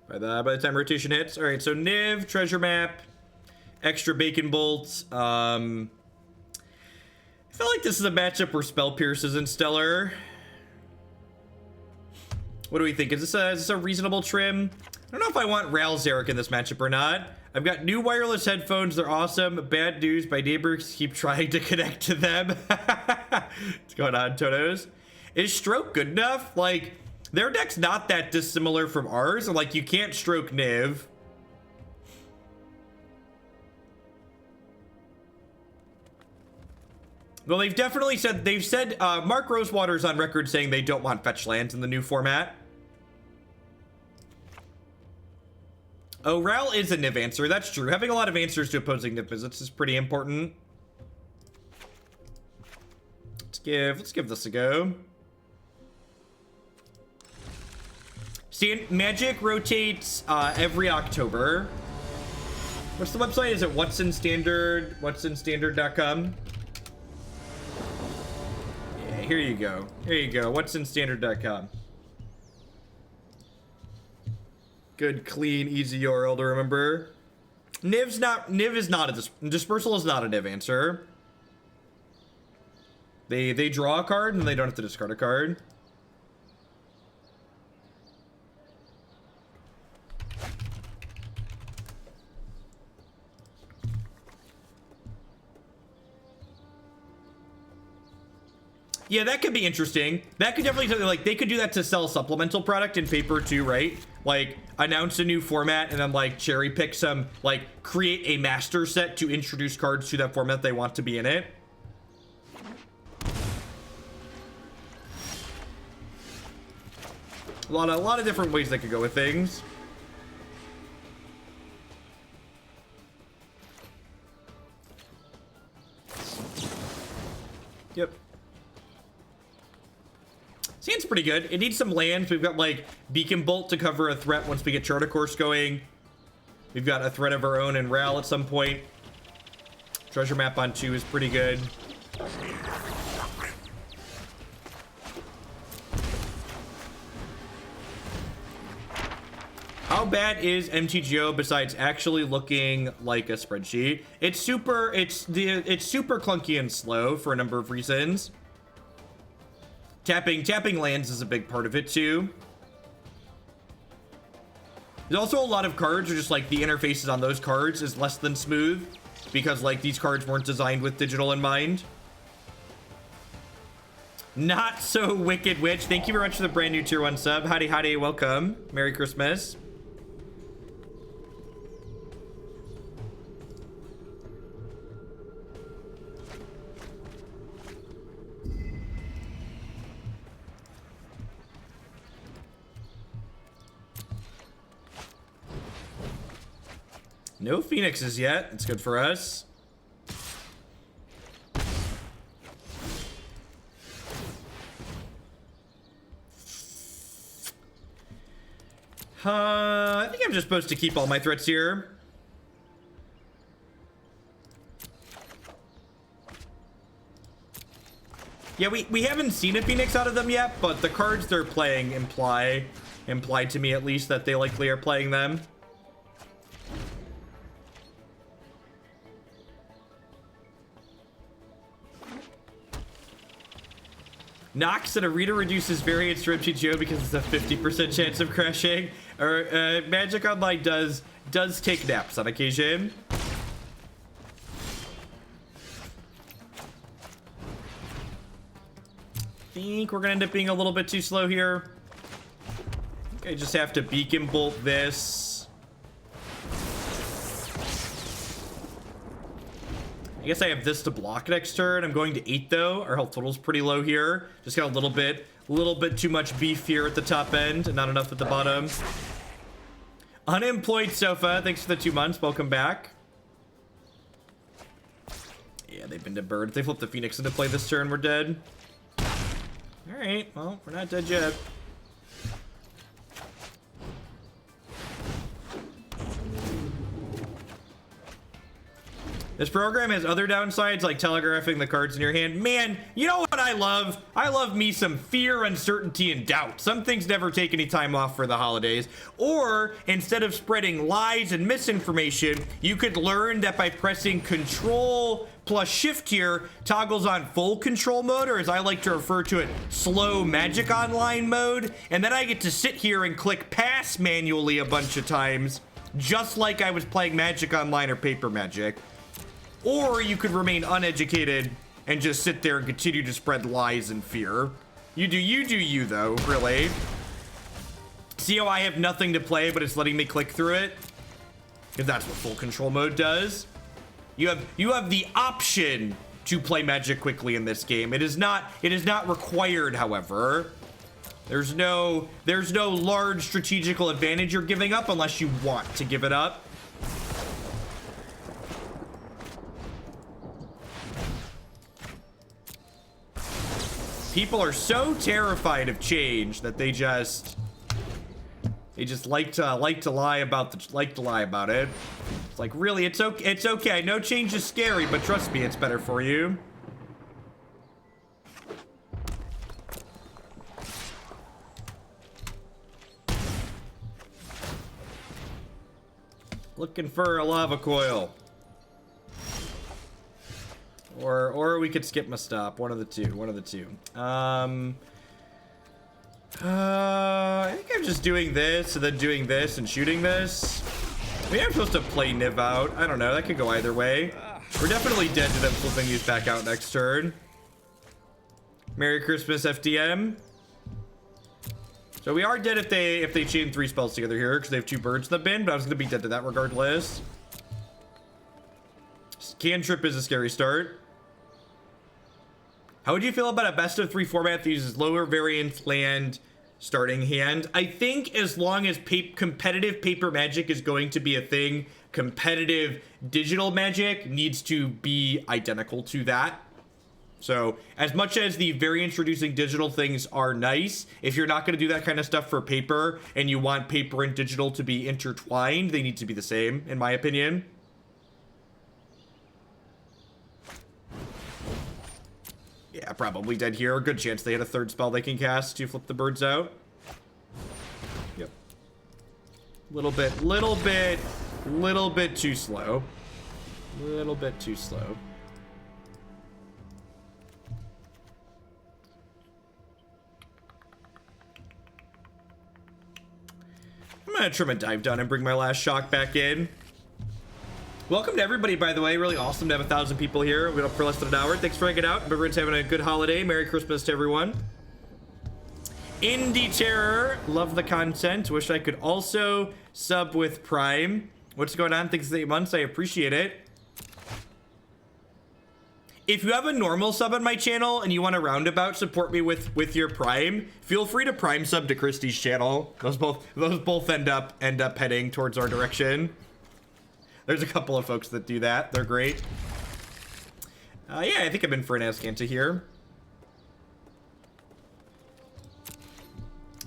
By the time rotation hits. All right, so Niv, treasure map, extra Bacon Bolts. I feel like this is a matchup where Spell Pierce isn't stellar. What do we think? Is this a reasonable trim? I don't know if I want Ral Zarek in this matchup or not. I've got new wireless headphones. They're awesome. Bad news. My neighbors keep trying to connect to them. What's going on, Totos? Is Stroke good enough? Like, their deck's not that dissimilar from ours. Like, you can't stroke Niv. Well, they've said Mark Rosewater's on record saying they don't want fetch lands in the new format. Oh, Ral is a Niv answer. That's true. Having a lot of answers to opposing Niv-Mizzets is pretty important. Let's give this a go. Magic rotates every October. What's the website? Is it what'sinstandard.com? Yeah, here you go. Here you go. What'sinstandard.com. Good, clean, easy URL to remember. Niv is not a Dispersal is not a Niv answer. They draw a card and they don't have to discard a card. Yeah, that could be interesting. That could definitely, like, they could do that to sell a supplemental product in paper too, right? Like, announce a new format and then, like, cherry pick some, like, create a master set to introduce cards to that format they want to be in it. A lot of different ways they could go with things. Yep. Seems pretty good. It needs some lands. We've got like Beacon Bolt to cover a threat once we get Charter Course going. We've got a threat of our own in Ral at some point. Treasure Map on 2 is pretty good. How bad is MTGO besides actually looking like a spreadsheet? It's super clunky and slow for a number of reasons. Tapping lands is a big part of it too. There's also a lot of cards are just like the interfaces on those cards is less than smooth because like these cards weren't designed with digital in mind. Not so wicked witch. Thank you very much for the brand new tier 1 sub. Howdy, welcome. Merry Christmas. No Phoenixes yet. It's good for us. I think I'm just supposed to keep all my threats here. Yeah, we haven't seen a Phoenix out of them yet, but the cards they're playing imply to me at least that they likely are playing them. Nox and Arita reduces variance for MTGO because it's a 50% chance of crashing. Or Magic Online does take naps on occasion. I think we're gonna end up being a little bit too slow here. I think I just have to Beacon Bolt this. I guess I have this to block next turn. I'm going to 8 though. Our health total's pretty low here. Just got a little bit too much beef here at the top end and not enough at the bottom. Unemployed Sofa, thanks for the 2 months. Welcome back. Yeah, they've been to bird. If they flip the Phoenix into play this turn, we're dead. All right, well, we're not dead yet. This program has other downsides like telegraphing the cards in your hand. Man, you know what I love? I love me some fear, uncertainty, and doubt. Some things never take any time off for the holidays. Or instead of spreading lies and misinformation, you could learn that by pressing Control plus Shift here toggles on full control mode, or as I like to refer to it, slow Magic Online mode. And then I get to sit here and click pass manually a bunch of times, just like I was playing Magic Online or Paper Magic. Or you could remain uneducated and just sit there and continue to spread lies and fear. You do you though, really. See how I have nothing to play, but it's letting me click through it? Because that's what full control mode does. You have the option to play Magic quickly in this game. It is not required, however. There's no large strategical advantage you're giving up unless you want to give it up. People are so terrified of change that they just like to lie about it. It's like, really, it's okay. No change is scary, but trust me, it's better for you. Looking for a Lava Coil. Or we could skip my stop. One of the two. I think I'm just doing this and then doing this and shooting this. Maybe I'm supposed to play Niv out. I don't know. That could go either way. We're definitely dead to them flipping these back out next turn. Merry Christmas, FDM. So we are dead if they chain 3 spells together here because they have 2 birds in the bin, but I was going to be dead to that regardless. Cantrip is a scary start. How would you feel about a best of 3 format that uses lower variance land starting hand? I think as long as competitive paper Magic is going to be a thing, competitive digital Magic needs to be identical to that. So as much as the variance reducing digital things are nice, if you're not going to do that kind of stuff for paper and you want paper and digital to be intertwined, they need to be the same, in my opinion. Yeah, probably dead here. Good chance they had a 3rd spell they can cast to flip the birds out. Yep. Little bit too slow. Little bit too slow. I'm gonna trim a dive down and bring my last shock back in. Welcome to everybody, by the way. Really awesome to have 1,000 people here. We've been up for less than an hour. Thanks for hanging out. Everyone's having a good holiday. Merry Christmas to everyone. Indie Terror. Love the content. Wish I could also sub with Prime. What's going on? Thanks for 8 months. I appreciate it. If you have a normal sub on my channel and you want to roundabout support me with your Prime, feel free to Prime sub to Christy's channel. Those both end up heading towards our direction. There's a couple of folks that do that. They're great. Yeah, I think I'm in for an Azcanta here.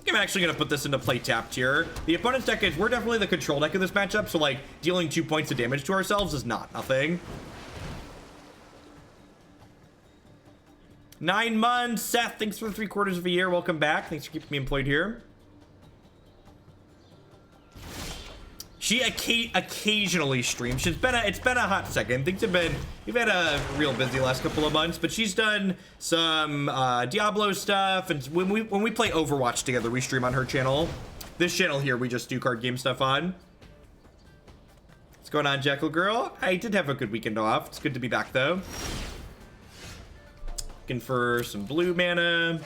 I'm actually going to put this into play tapped here. The opponent's deck is, we're definitely the control deck of this matchup, so like dealing 2 points of damage to ourselves is not nothing. 9 months. Seth, thanks for the 3/4 of a year. Welcome back. Thanks for keeping me employed here. She occasionally streams. It's been a hot second. We've had a real busy last couple of months, but she's done some Diablo stuff, and when we play Overwatch together, we stream on her channel. This channel here, we just do card game stuff on. What's going on, Jackal Girl? I did have a good weekend off. It's good to be back though. Looking for some blue mana.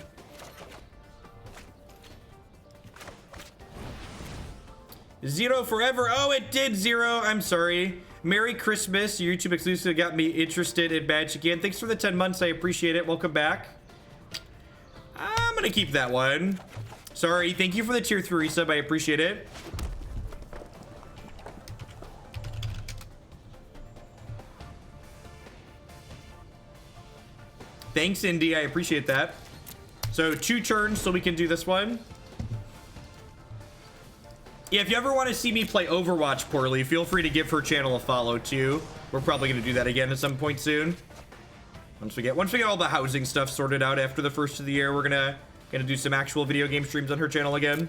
Zero forever. Oh, it did zero. I'm sorry. Merry Christmas. Your YouTube exclusive got me interested in Magic again. Thanks for the 10 months. I appreciate it. Welcome back. I'm gonna keep that one. Sorry. Thank you for the tier 3 resub. I appreciate it. Thanks, Indy. I appreciate that. So 2 turns so we can do this one. Yeah, if you ever want to see me play Overwatch poorly, feel free to give her channel a follow too. We're probably going to do that again at some point soon. Once we get all the housing stuff sorted out after the first of the year, we're gonna do some actual video game streams on her channel again.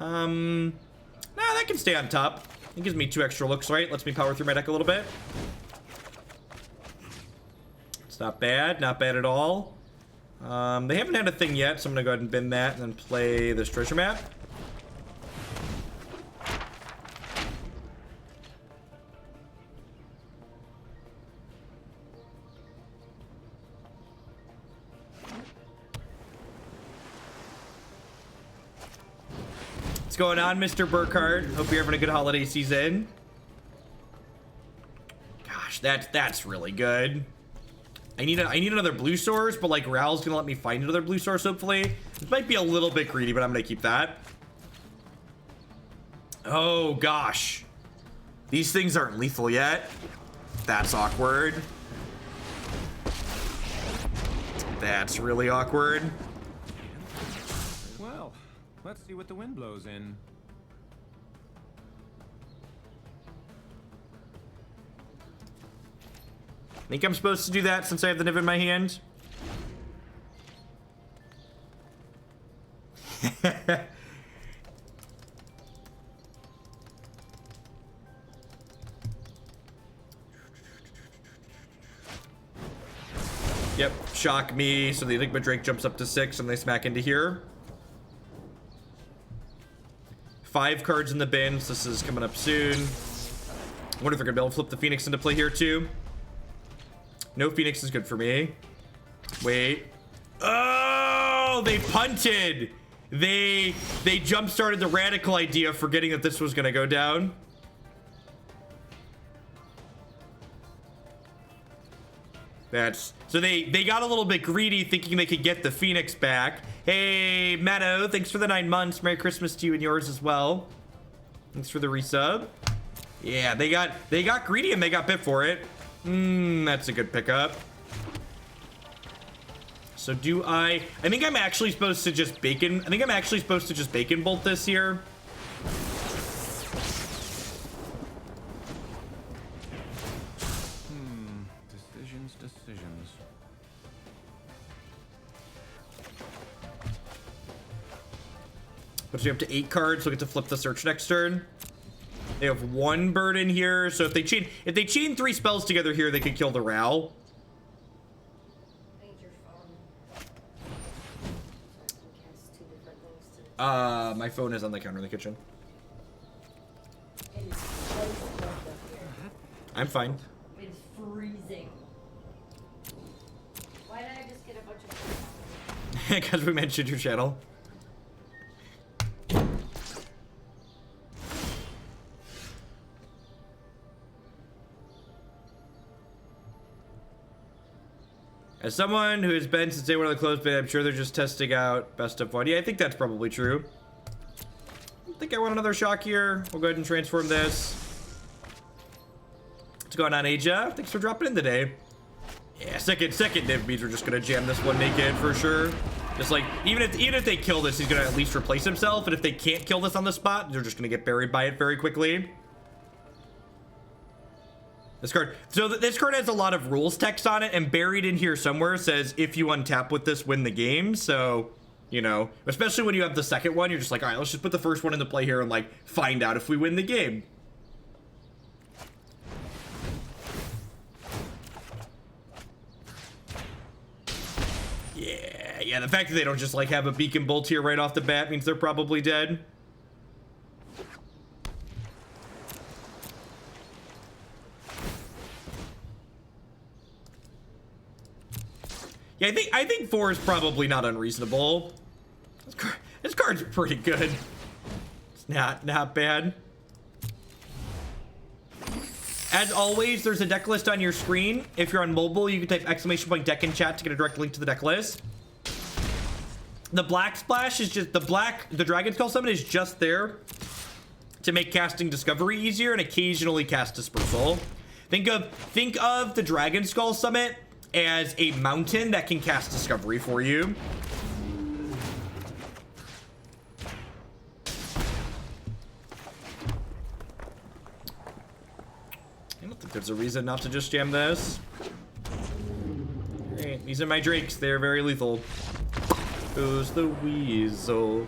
Nah, that can stay on top. It gives me 2 extra looks, right? Lets me power through my deck a little bit. It's not bad. Not bad at all. They haven't had a thing yet, so I'm gonna go ahead and bin that and then play this treasure map. What's going on, Mr. Burkhardt? Hope you're having a good holiday season. That's really good. I need another blue source, but like Ral's gonna let me find another blue source, hopefully. This might be a little bit greedy, but I'm gonna keep that. Oh gosh. These things aren't lethal yet. That's awkward. That's really awkward. Well, let's see what the wind blows in. Think I'm supposed to do that since I have the Niv in my hand? Yep, shock me, so the Enigma Drake jumps up to 6 and they smack into here. 5 cards in the bin, so this is coming up soon. I wonder if they're gonna be able to flip the Phoenix into play here too. No Phoenix is good for me. Wait. Oh, they punted. They jump-started the radical idea, forgetting that this was gonna go down. So they got a little bit greedy, thinking they could get the Phoenix back. Hey, Meadow, thanks for the 9 months. Merry Christmas to you and yours as well. Thanks for the resub. Yeah, they got greedy and they got bit for it. That's a good pickup. So do I think I'm actually supposed to just bacon. I think I'm actually supposed to just bacon bolt this here. Decisions. But you up to 8 cards, so we get to flip the search next turn. They have 1 bird in here, so if they chain 3 spells together here, they could kill the Ral. My phone is on the counter in the kitchen. I'm fine. It's freezing. Why did I just get a bunch of... Because we mentioned your channel. As someone who has been since day one of the closed beta, I'm sure they're just testing out best of 1. Yeah, I think that's probably true. I think I want another shock here. We'll go ahead and transform this. What's going on, Aja? Thanks for dropping in today. Yeah, second Niv-Mizzet are just gonna jam this one naked for sure. Just like, even if they kill this, he's gonna at least replace himself. And if they can't kill this on the spot, they're just gonna get buried by it very quickly. This card, so this card has a lot of rules text on it, and buried in here somewhere says, if you untap with this, win the game. So, you know, especially when you have the second one, you're just like, all right, let's just put the first one into play here and like find out if we win the game. Yeah, the fact that they don't just like have a beacon bolt here right off the bat means they're probably dead. Yeah, I think 4 is probably not unreasonable. This card's pretty good. It's not bad. As always, there's a deck list on your screen. If you're on mobile, you can type !deck in chat to get a direct link to the deck list. The black splash is just the Dragonskull Summit is just there to make casting Discovery easier and occasionally cast Dispersal. Think of the Dragonskull Summit as a mountain that can cast Discovery for you. I don't think there's a reason not to just jam this. Alright, these are my Drakes. They're very lethal. Who's the weasel?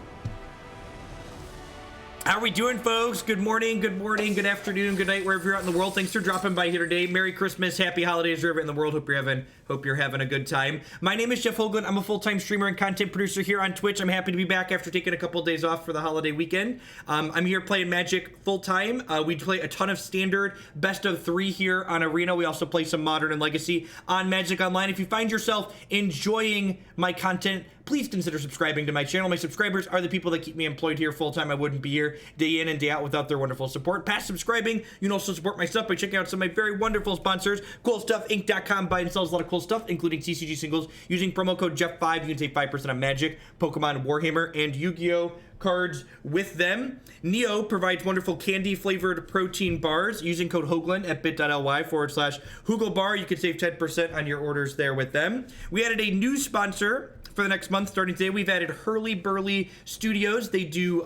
How are we doing, folks? Good morning, good afternoon, good night, wherever you're at in the world. Thanks for dropping by here today. Merry Christmas, happy holidays, wherever in the world. Hope you're having a good time. My name is Jeff Hogan. I'm a full-time streamer and content producer here on Twitch. I'm happy to be back after taking a couple of days off for the holiday weekend. I'm here playing Magic full-time. We play a ton of standard, best of 3 here on Arena. We also play some Modern and Legacy on Magic Online. If you find yourself enjoying my content, please consider subscribing to my channel. My subscribers are the people that keep me employed here full-time. I wouldn't be here day in and day out without their wonderful support. Past subscribing, you can also support my stuff by checking out some of my very wonderful sponsors. CoolStuffInc.com buys and sells a lot of cool stuff, including TCG singles. Using promo code Jeff5, you can save 5% on Magic, Pokemon, Warhammer, and Yu-Gi-Oh! Cards with them. Neo provides wonderful candy flavored protein bars. Using code Hoagland at bit.ly/HoogleBar, you can save 10% on your orders there with them. We added a new sponsor for the next month starting today. We've added Hurly Burly Studios. They do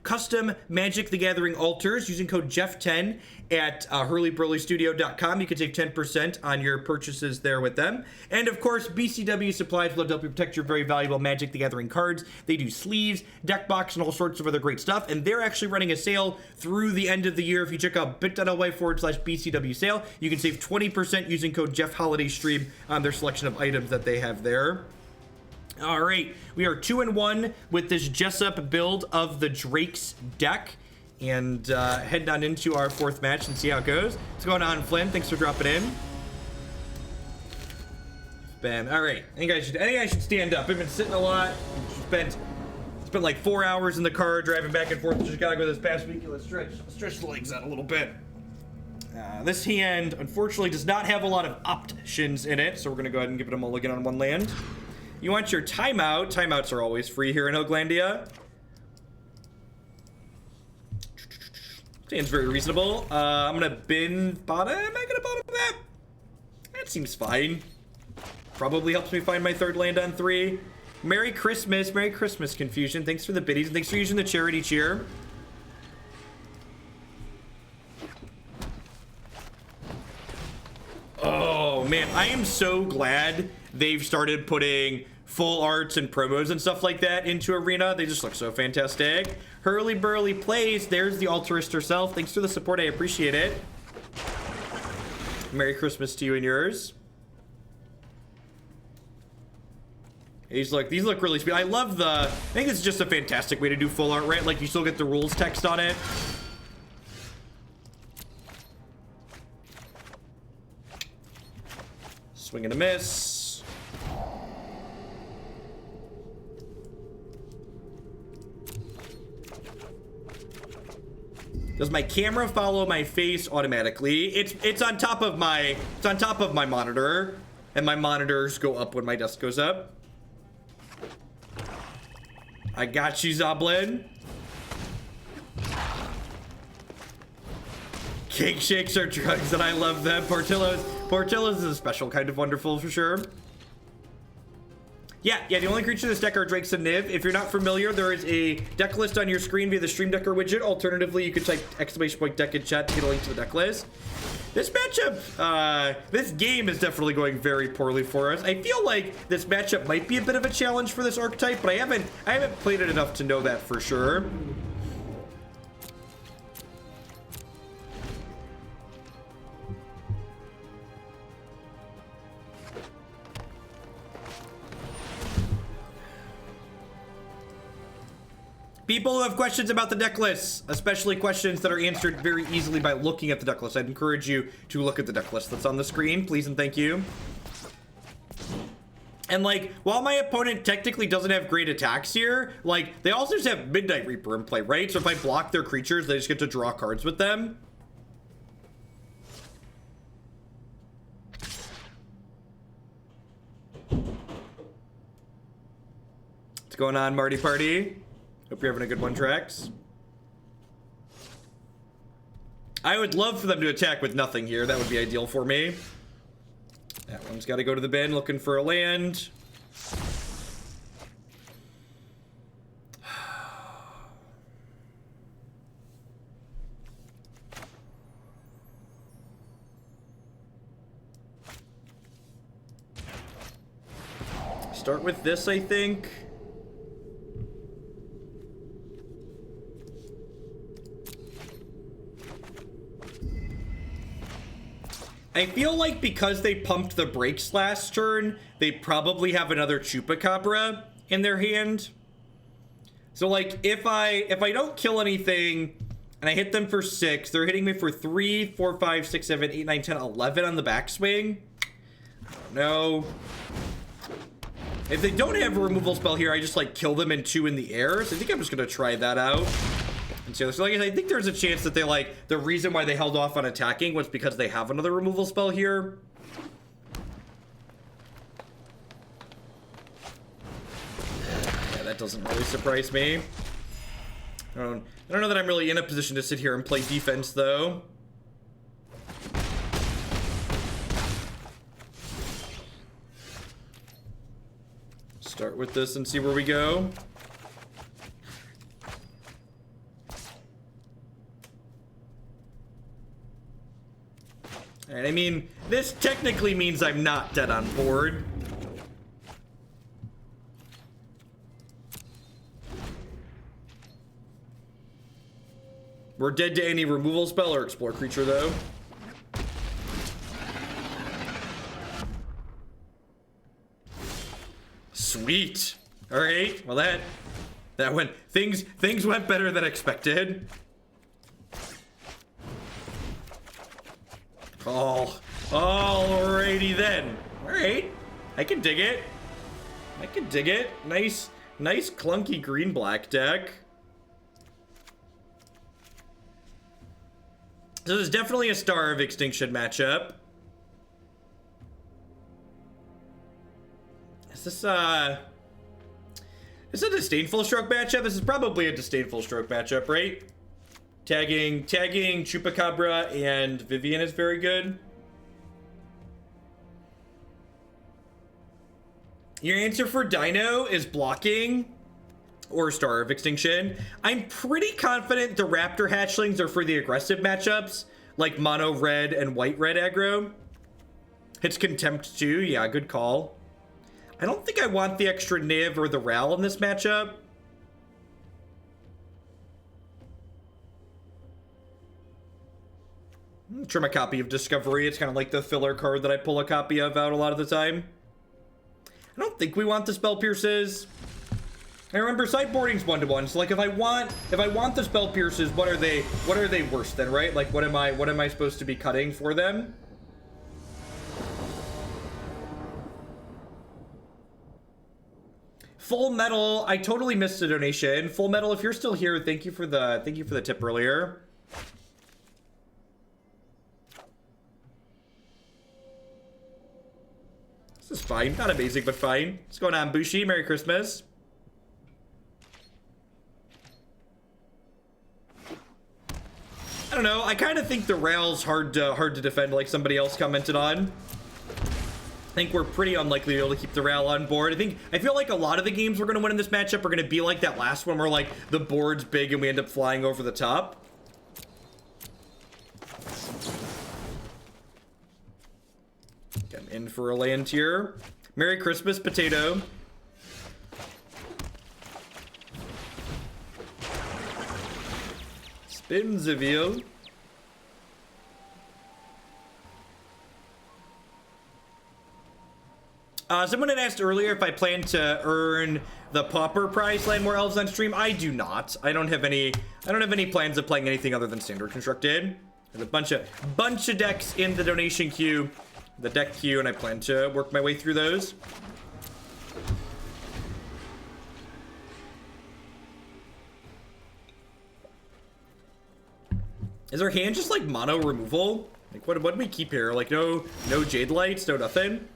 custom Magic the Gathering altars. Using code Jeff10 at hurlyburlystudio.com, you can save 10% on your purchases there with them. And of course, BCW Supplies will help you protect your very valuable Magic the Gathering cards. They do sleeves, deck box, and all sorts of other great stuff. And they're actually running a sale through the end of the year. If you check out bit.ly/BCW sale, you can save 20% using code Jeff Holiday Stream on their selection of items that they have there. All right, we are 2-1 with this Jessup build of the Drake's deck. And heading on into our fourth match and see how it goes. What's going on, Flynn? Thanks for dropping in. Ben, all right. I think I should stand up. I've been sitting a lot. Spent like 4 hours in the car driving back and forth to Chicago this past week. Let's stretch the legs out a little bit. This hand, unfortunately, does not have a lot of options in it, so we're gonna go ahead and give it a mulligan on one land. You want your timeout? Timeouts are always free here in Oaklandia. Seems very reasonable. I'm gonna bin bottom. Am I gonna bottom that? That seems fine. Probably helps me find my third land on 3. Merry Christmas, Confusion. Thanks for the biddies and thanks for using the charity cheer. Oh man, I am so glad they've started putting full arts and promos and stuff like that into Arena. They just look so fantastic. Hurly Burly plays. There's the altarist herself. Thanks for the support. I appreciate it. Merry Christmas to you and yours. These look really sweet. I love I think this is just a fantastic way to do full art, right? Like you still get the rules text on it. Swing and a miss. Does my camera follow my face automatically? It's on top of my monitor, and my monitors go up when my desk goes up. I got you, Zoblin. Cake shakes are drugs, and I love them. Portillo's is a special kind of wonderful for sure. Yeah, the only creature in this deck are Drakes and Niv. If you're not familiar, there is a deck list on your screen via the Stream Decker widget. Alternatively, you could type !deck in chat to get a link to the deck list. This matchup, this game is definitely going very poorly for us. I feel like this matchup might be a bit of a challenge for this archetype, but I haven't played it enough to know that for sure. People who have questions about the deck lists, especially questions that are answered very easily by looking at the deck list, I'd encourage you to look at the deck list that's on the screen, please and thank you. And like, while my opponent technically doesn't have great attacks here, like, they also just have Midnight Reaper in play, right? So if I block their creatures, they just get to draw cards with them. What's going on, Marty Party? Hope you're having a good one, Trax. I would love for them to attack with nothing here. That would be ideal for me. That one's got to go to the bin looking for a land. Start with this, I think. I feel like because they pumped the brakes last turn, they probably have another Chupacabra in their hand. So like, if I don't kill anything and I hit them for 6, they're hitting me for 3, 4, 5, 6, 7, 8, 9, 10, 11 on the backswing. I don't know. If they don't have a removal spell here, I just like kill them in 2 in the air. So I think I'm just gonna try that out. And so like, I think there's a chance that they like, the reason why they held off on attacking was because they have another removal spell here. Yeah, that doesn't really surprise me. I don't know that I'm really in a position to sit here and play defense though. Start with this and see where we go. And I mean, this technically means I'm not dead on board. We're dead to any removal spell or explore creature though. Sweet. All right. Well, that went, things went better than expected. Oh, alrighty then. All right. I can dig it. I can dig it. Nice clunky green-black deck. So this is definitely a Star of Extinction matchup. Is this a Disdainful Stroke matchup? This is probably a Disdainful Stroke matchup, right? Tagging Chupacabra and Vivian is very good. Your answer for Dino is blocking or Star of Extinction. I'm pretty confident the Raptor Hatchlings are for the aggressive matchups, like mono red and white red aggro. It's Contempt too. Yeah, good call. I don't think I want the extra Niv or the Ral in this matchup. Trim a copy of Discovery. It's kind of like the filler card that I pull a copy of out a lot of the time. I don't think we want the Spell Pierces. I remember sideboarding's 1-to-1. So like if I want the Spell Pierces, what are they worse than, right? Like what am I supposed to be cutting for them? Full Metal, I totally missed a donation. Full Metal, if you're still here, thank you for the tip earlier. This is fine. Not amazing, but fine. What's going on, Bushi? Merry Christmas. I don't know. I kind of think the Ral's hard to defend, like somebody else commented on. I think we're pretty unlikely to be able to keep the Ral on board. I feel like a lot of the games we're going to win in this matchup are going to be like that last one where like the board's big and we end up flying over the top. I'm in for a land here. Merry Christmas, Potato. Spin Zivil. Someone had asked earlier if I plan to earn the Pauper prize, land more elves on stream. I do not. I don't have any plans of playing anything other than standard constructed. There's a bunch of decks in the donation queue, the deck queue, and I plan to work my way through those. Is our hand just like mono removal? Like what do we keep here? Like no Jade Lights, no nothing.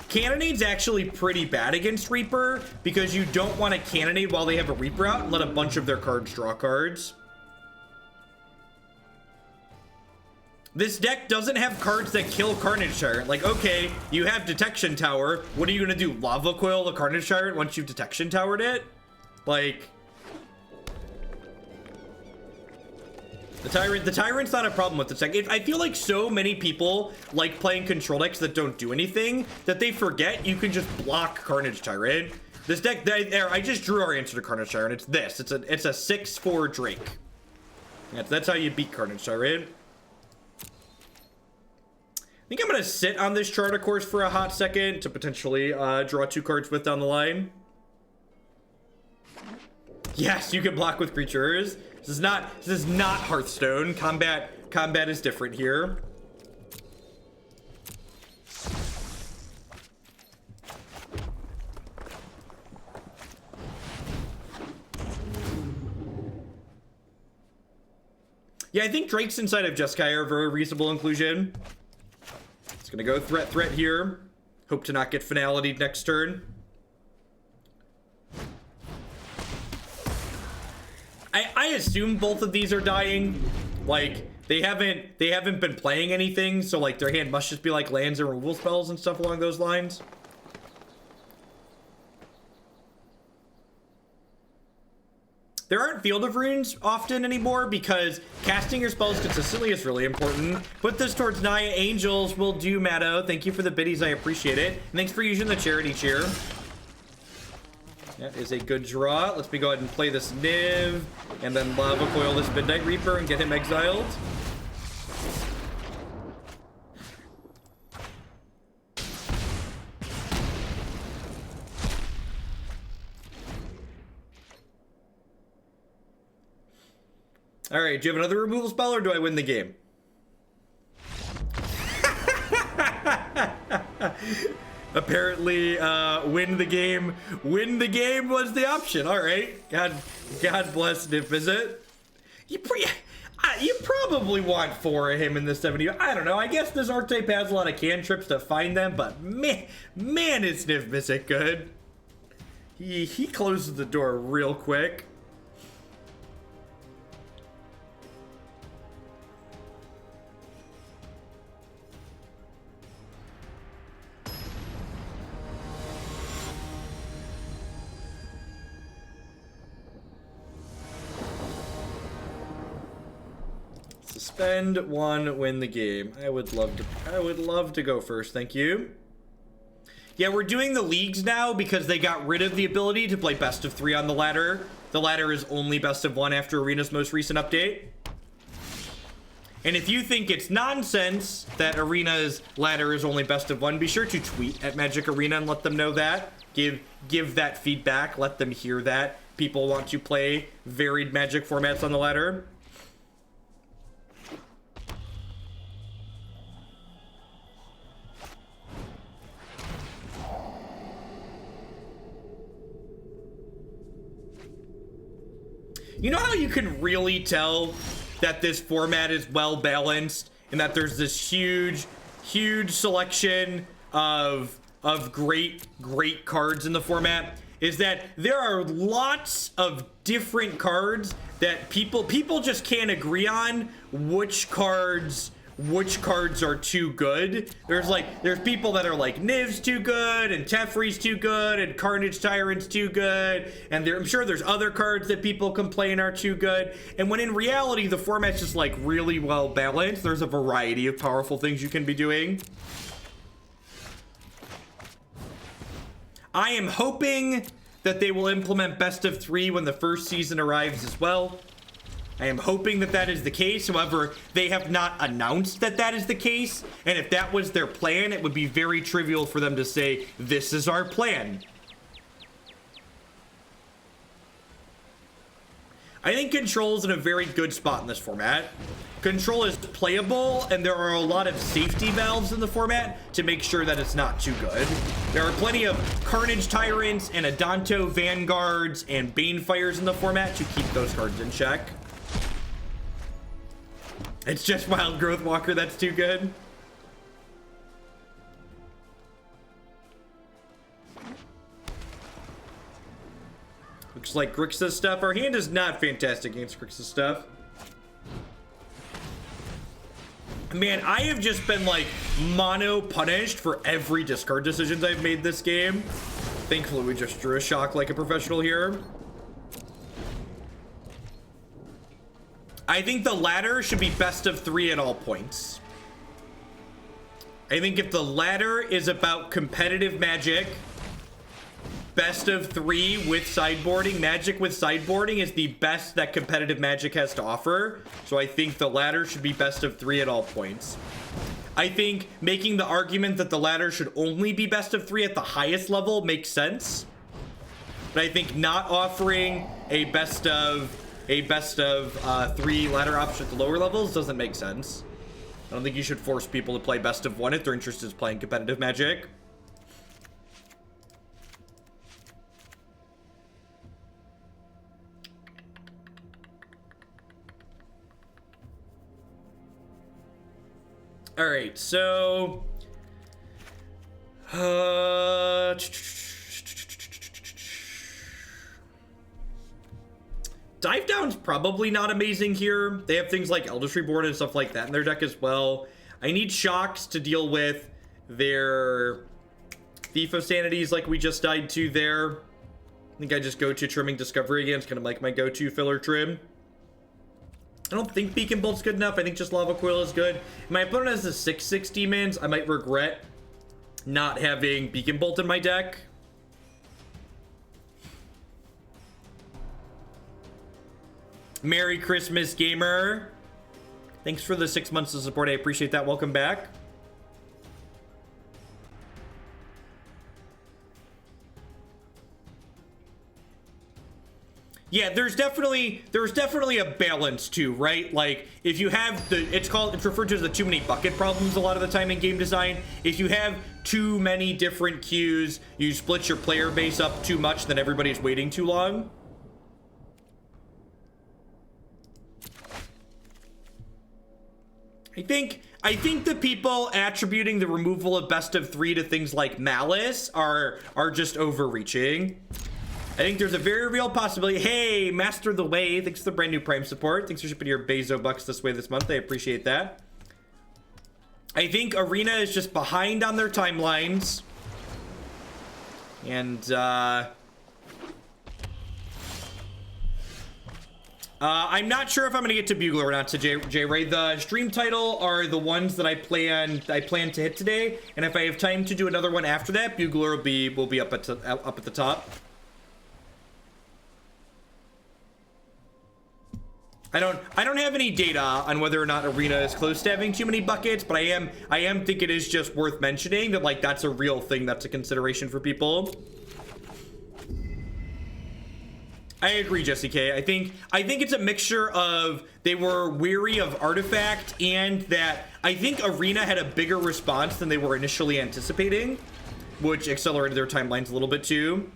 Cannonades actually pretty bad against Reaper because you don't want to cannonade while they have a Reaper out and let a bunch of their cards draw cards. This deck doesn't have cards that kill Carnage Tyrant. Like, okay, you have Detection Tower. What are you gonna do? Lava Coil the Carnage Tyrant once you've Detection Towered it? Like, the Tyrant's not a problem with this deck. I feel like so many people like playing control decks that don't do anything that they forget you can just block Carnage Tyrant. This deck, I just drew our answer to Carnage Tyrant. It's this. It's a 6/4 Drake. That's how you beat Carnage Tyrant. I think I'm gonna sit on this Charter Course for a hot second to potentially draw 2 cards with down the line. Yes, you can block with creatures. This is not Hearthstone. Combat is different here. Yeah, I think Drakes inside of Jeskai are a very reasonable inclusion. It's gonna go threat here. Hope to not get finality next turn. I assume both of these are dying. Like, they haven't been playing anything, so like their hand must just be like lands and removal spells and stuff along those lines. There aren't Field of Runes often anymore because casting your spells consistently is really important. Put this towards Naya Angels will do, Matto. Thank you for the biddies, I appreciate it. And thanks for using the charity cheer. That is a good draw. Let's go ahead and play this Niv, and then Lava Coil this Midnight Reaper and get him exiled. All right, do you have another removal spell or do I win the game? Apparently, win the game. Win the game was the option. All right. God bless Niv-Mizzet. You probably want 4 of him in the 70. I don't know. I guess this archetype has a lot of cantrips to find them, but man is Niv-Mizzet good. He closes the door real quick. Suspend 1, win the game. I would love to go first, thank you. Yeah, we're doing the leagues now because they got rid of the ability to play best of 3 on the ladder. The ladder is only best of 1 after Arena's most recent update. And if you think it's nonsense that Arena's ladder is only best of 1, be sure to tweet at Magic Arena and let them know that. Give that feedback, let them hear that. People want to play varied Magic formats on the ladder. You know how you can really tell that this format is well balanced and that there's this huge selection of great cards in the format? Is that there are lots of different cards that people just can't agree on which cards are too good. There's people that are like Niv's too good and Teferi's too good and Carnage Tyrant's too good, and I'm sure there's other cards that people complain are too good, and when in reality the format's just like really well balanced. There's a variety of powerful things you can be doing. I am hoping that they will implement best of 3 when the first season arrives as well. I am hoping that that is the case. However, they have not announced that that is the case. And if that was their plan, it would be very trivial for them to say, this is our plan. I think Control's in a very good spot in this format. Control is playable, and there are a lot of safety valves in the format to make sure that it's not too good. There are plenty of Carnage Tyrants and Adanto Vanguards and Banefires in the format to keep those cards in check. It's just Wild Growth Walker that's too good. Looks like Grixis stuff. Our hand is not fantastic against Grixis stuff. Man, I have just been like mono punished for every discard decisions I've made this game. Thankfully, we just drew a shock like a professional here. I think the ladder should be best of 3 at all points. I think if the ladder is about competitive Magic, best of 3 with sideboarding, Magic with sideboarding is the best that competitive Magic has to offer. So I think the ladder should be best of 3 at all points. I think making the argument that the ladder should only be best of 3 at the highest level makes sense. But I think not offering a best of 3 ladder option at the lower levels doesn't make sense. I don't think you should force people to play best of 1 if their interest is playing competitive Magic. All right, so Dive Down's probably not amazing here. They have things like Eldritch Reborn and stuff like that in their deck as well. I need Shocks to deal with their Thief of Sanities like we just died to there. I think I just go to Trimming Discovery again. It's kind of like my go-to filler trim. I don't think Beacon Bolt's good enough. I think just Lava Coil is good. If my opponent has the 6/6 demons, I might regret not having Beacon Bolt in my deck. Merry Christmas, gamer. Thanks for the 6 months of support. I appreciate that. Welcome back. Yeah, there's definitely a balance too, right? Like if you have it's referred to as the too many bucket problems a lot of the time in game design. If you have too many different queues, you split your player base up too much, then everybody's waiting too long. I think the people attributing the removal of best of 3 to things like Malice are just overreaching. I think there's a very real possibility. Hey, Master the Way, thanks for the brand new Prime support. Thanks for shipping your Bezo bucks this way this month. I appreciate that. I think Arena is just behind on their timelines. And, I'm not sure if I'm gonna get to Bugler or not to J-Ray. The stream title are the ones that I plan to hit today, and if I have time to do another one after that, Bugler will be up at the top. I don't have any data on whether or not Arena is close to having too many buckets, but I am think it is just worth mentioning that like that's a real thing that's a consideration for people. I agree, Jesse K. I think it's a mixture of they were weary of Artifact and that I think Arena had a bigger response than they were initially anticipating, which accelerated their timelines a little bit too.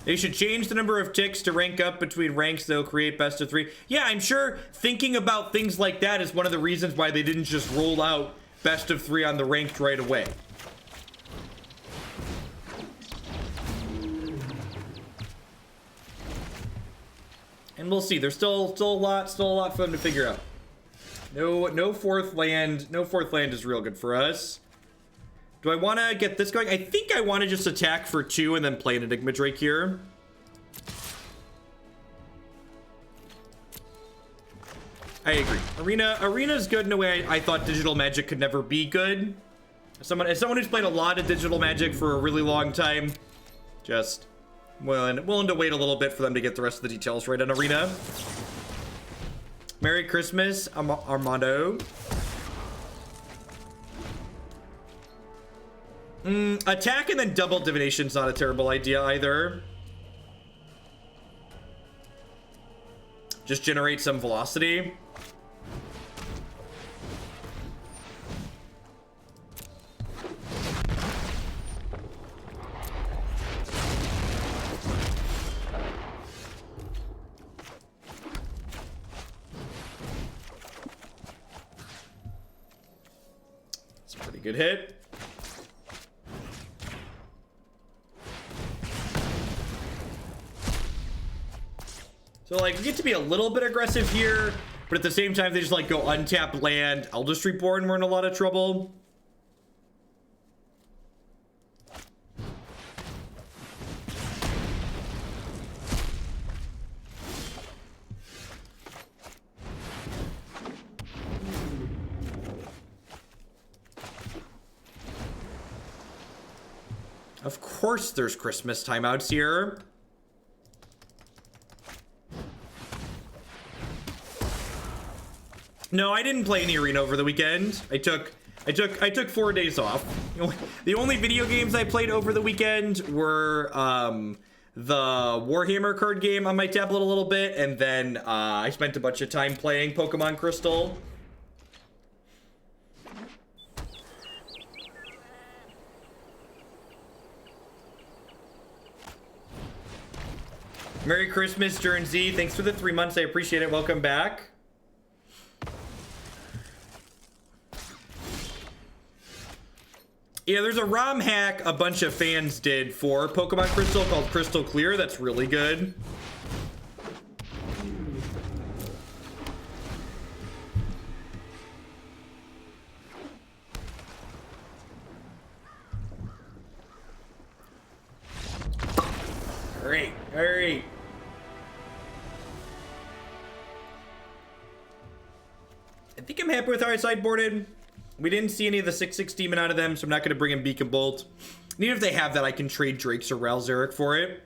They should change the number of ticks to rank up between ranks. They'll create best of 3. Yeah, I'm sure thinking about things like that is one of the reasons why they didn't just roll out best of 3 on the ranked right away. And we'll see. There's still a lot for them to figure out. No fourth land is real good for us. Do I want to get this going? I think I want to just attack for 2 and then play an Enigma Drake here. I agree. Arena's good in a way I thought Digital Magic could never be good. As someone who's played a lot of Digital Magic for a really long time, just willing to wait a little bit for them to get the rest of the details right on Arena. Merry Christmas, Armando. Attack and then double divination's not a terrible idea either. Just generate some velocity. It's a pretty good hit. So, like, we get to be a little bit aggressive here, but at the same time, they just, like, go untap land. Eldritch Reborn, we're in a lot of trouble. Of course there's Christmas timeouts here. No, I didn't play any Arena over the weekend. I took 4 days off. The only video games I played over the weekend were the Warhammer card game on my tablet a little bit, and then I spent a bunch of time playing Pokemon Crystal. Merry Christmas, Jern Z. Thanks for the 3 months. I appreciate it. Welcome back. Yeah, there's a ROM hack a bunch of fans did for Pokemon Crystal called Crystal Clear. That's really good. All right. I think I'm happy with how I sideboarded. We didn't see any of the 6/6 demon out of them, so I'm not going to bring in Beacon Bolt. And even if they have that, I can trade Drakes or Ralzeric for it.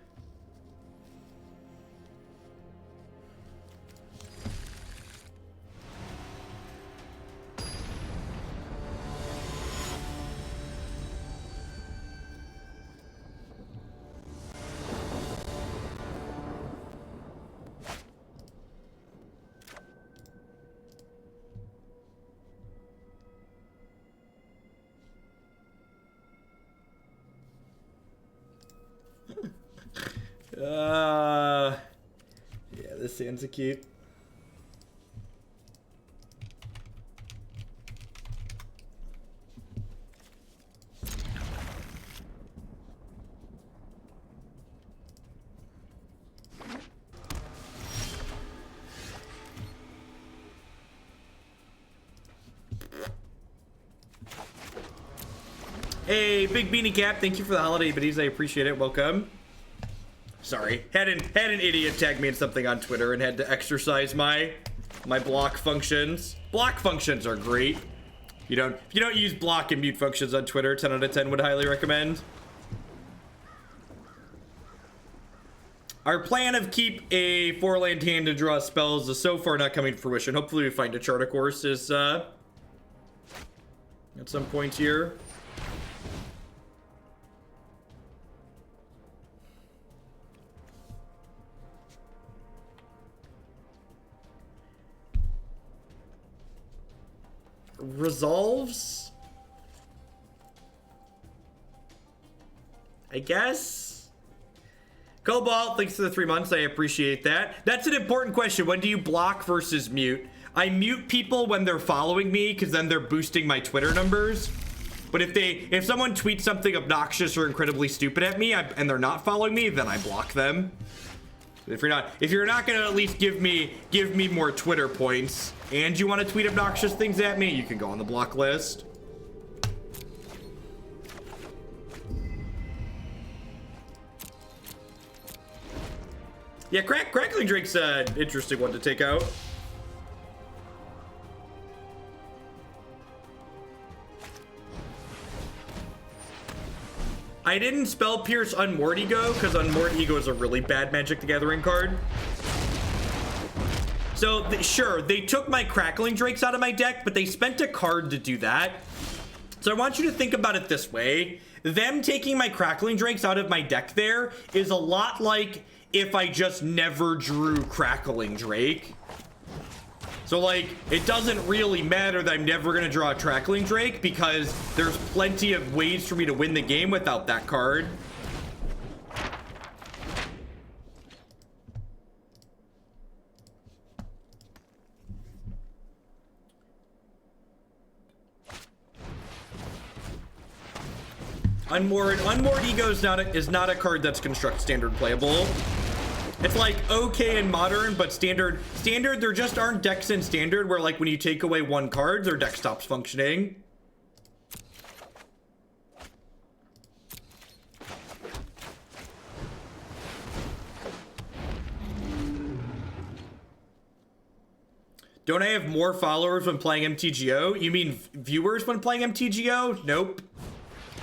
Yeah, this Sands a cute. Hey, Big Beanie Cap, thank you for the holiday buddies. I appreciate it. Welcome. Sorry, had an idiot tag me in something on Twitter and had to exercise my block functions. Block functions are great. If you don't use block and mute functions on Twitter, 10 out of 10 would highly recommend. Our plan of keep a 4-land hand to draw spells is so far not coming to fruition. Hopefully we find a Charter Course is at some point here. Resolves, I guess. Cobalt, thanks for the 3 months. I appreciate that. That's an important question. When do you block versus mute? I mute people when they're following me because then they're boosting my Twitter numbers. But if someone tweets something obnoxious or incredibly stupid at me and they're not following me, then I block them. If you're not gonna at least give me more Twitter points and you want to tweet obnoxious things at me, you can go on the block list. Yeah, Crackling Drake's an interesting one to take out. I didn't Spell Pierce Unmoored Ego because Unmoored Ego is a really bad Magic the Gathering card. So, sure, they took my Crackling Drakes out of my deck, but they spent a card to do that. So I want you to think about it this way. Them taking my Crackling Drakes out of my deck there is a lot like if I just never drew Crackling Drake. So, like, it doesn't really matter that I'm never going to draw a Crackling Drake because there's plenty of ways for me to win the game without that card. Unmoored Ego is not a card that's Construct Standard playable. It's like okay in Modern, but Standard there just aren't decks in Standard where like when you take away one card, their deck stops functioning. Don't I have more followers when playing MTGO? You mean viewers when playing MTGO? Nope.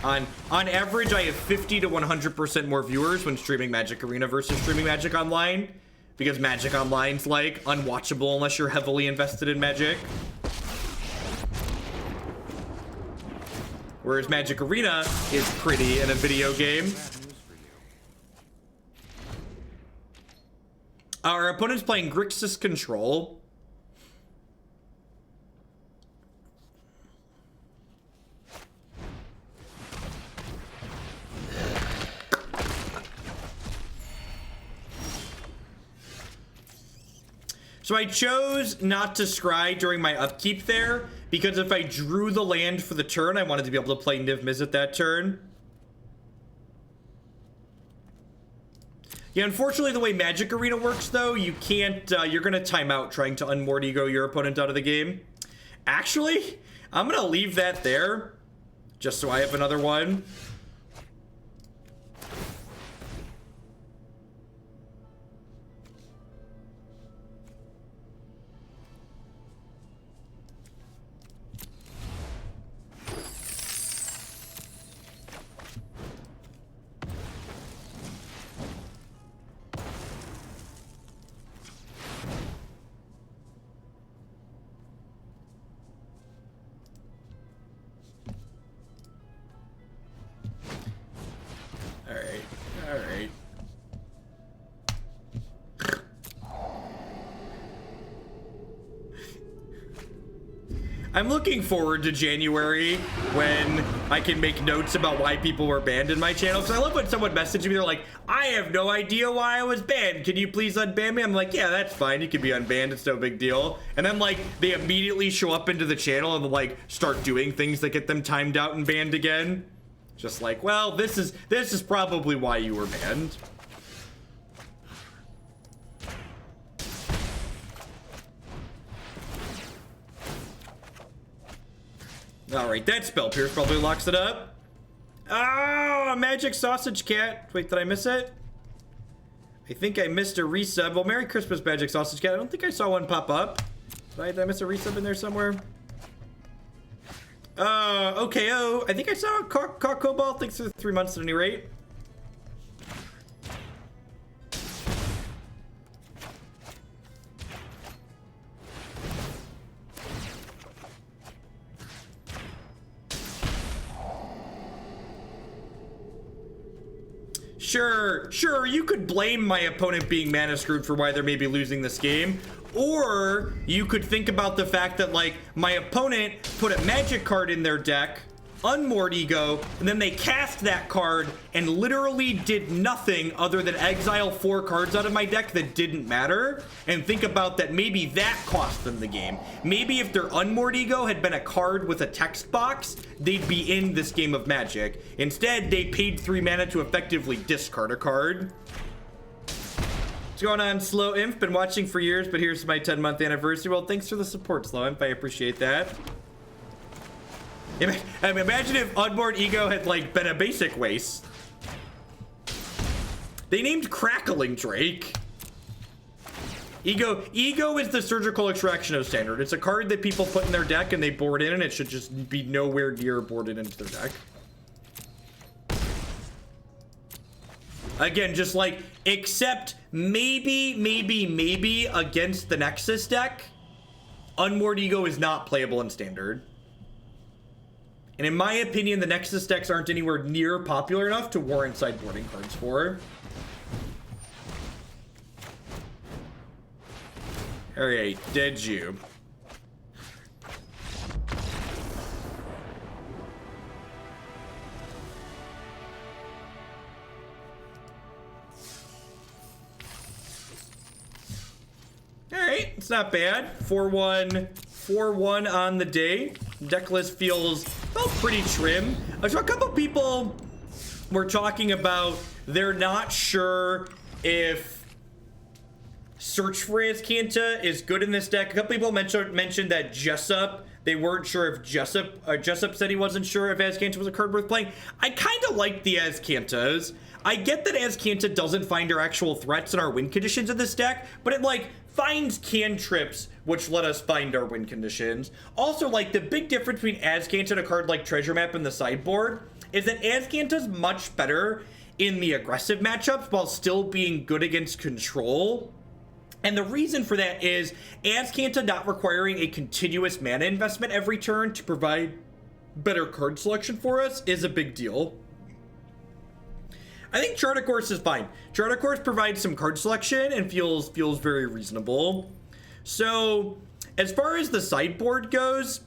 On average, I have 50 to 100% more viewers when streaming Magic Arena versus streaming Magic Online, because Magic Online's like unwatchable unless you're heavily invested in Magic. Whereas Magic Arena is pretty in a video game. Our opponent's playing Grixis Control. So I chose not to scry during my upkeep there, because if I drew the land for the turn, I wanted to be able to play Niv-Mizzet that turn. Yeah, unfortunately, the way Magic Arena works, though, you can't, you're gonna time out trying to Unmoored Ego your opponent out of the game. Actually, I'm gonna leave that there, just so I have another one. Alright. I'm looking forward to January when I can make notes about why people were banned in my channel. Because I love when someone messages me, they're like, I have no idea why I was banned. Can you please unban me? I'm like, yeah, that's fine. You can be unbanned. It's no big deal. And then, like, they immediately show up into the channel and, like, start doing things that get them timed out and banned again. Just like, well, this is probably why you were banned. Alright, that Spell Pierce probably locks it up. Oh, a Magic Sausage Cat. Wait, did I miss it? I think I missed a resub. Well, Merry Christmas, Magic Sausage Cat. I don't think I saw one pop up. Did I miss a resub in there somewhere? Okay, oh, I think I saw Cobalt. Thanks for the 3 months at any rate. Sure, you could blame my opponent being mana screwed for why they're maybe losing this game. Or you could think about the fact that, like, my opponent put a magic card in their deck, Unmoored Ego, and then they cast that card and literally did nothing other than exile 4 cards out of my deck that didn't matter. And think about that, maybe that cost them the game. Maybe if their Unmoored Ego had been a card with a text box, they'd be in this game of Magic. Instead, they paid 3 mana to effectively discard a card. What's going on, Slow Imp? Been watching for years, but here's my 10-month anniversary. Well, thanks for the support, Slow Imp. I appreciate that. Imagine if Unmoored Ego had, like, been a basic waste. They named Crackling Drake. Ego is the surgical extraction of standard. It's a card that people put in their deck and they board in, and it should just be nowhere near boarded into their deck. Again, just like, except maybe against the Nexus deck, Unmoored Ego is not playable in standard. And in my opinion, the Nexus decks aren't anywhere near popular enough to warrant sideboarding cards for. Alright, dead you. Alright, it's not bad. 4-1 on the day. Deck list felt pretty trim. So a couple people were talking about they're not sure if Search for Azcanta is good in this deck. A couple people mentioned that Jessup, they weren't sure if Jessup said he wasn't sure if Azcanta was a card worth playing. I kind of like the Azcantas. I get that Azcanta doesn't find our actual threats in our win conditions in this deck, but it, like, finds cantrips which let us find our win conditions. Also, like, the big difference between Azcanta and a card like Treasure Map in the sideboard is that Azcanta's much better in the aggressive matchups while still being good against control. And the reason for that is Azcanta not requiring a continuous mana investment every turn to provide better card selection for us is a big deal. I think Chart of Course is fine. Chart of Course provides some card selection and feels very reasonable. So, as far as the sideboard goes,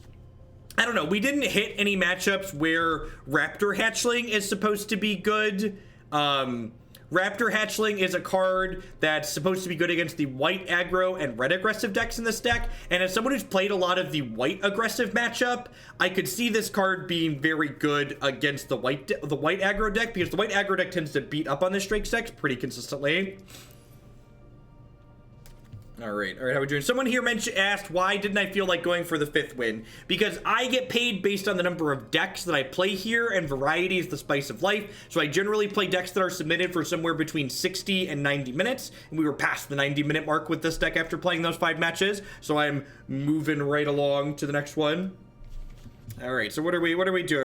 I don't know. We didn't hit any matchups where Raptor Hatchling is supposed to be good. Raptor Hatchling is a card that's supposed to be good against the white aggro and red aggressive decks in this deck, and as someone who's played a lot of the white aggressive matchup, I could see this card being very good against the white aggro deck, because the white aggro deck tends to beat up on this Drake decks pretty consistently. All right, how are we doing? Someone here asked, why didn't I feel like going for the 5th win? Because I get paid based on the number of decks that I play here, and variety is the spice of life. So I generally play decks that are submitted for somewhere between 60 and 90 minutes. And we were past the 90-minute mark with this deck after playing those 5 matches. So I'm moving right along to the next one. All right, so what are we doing?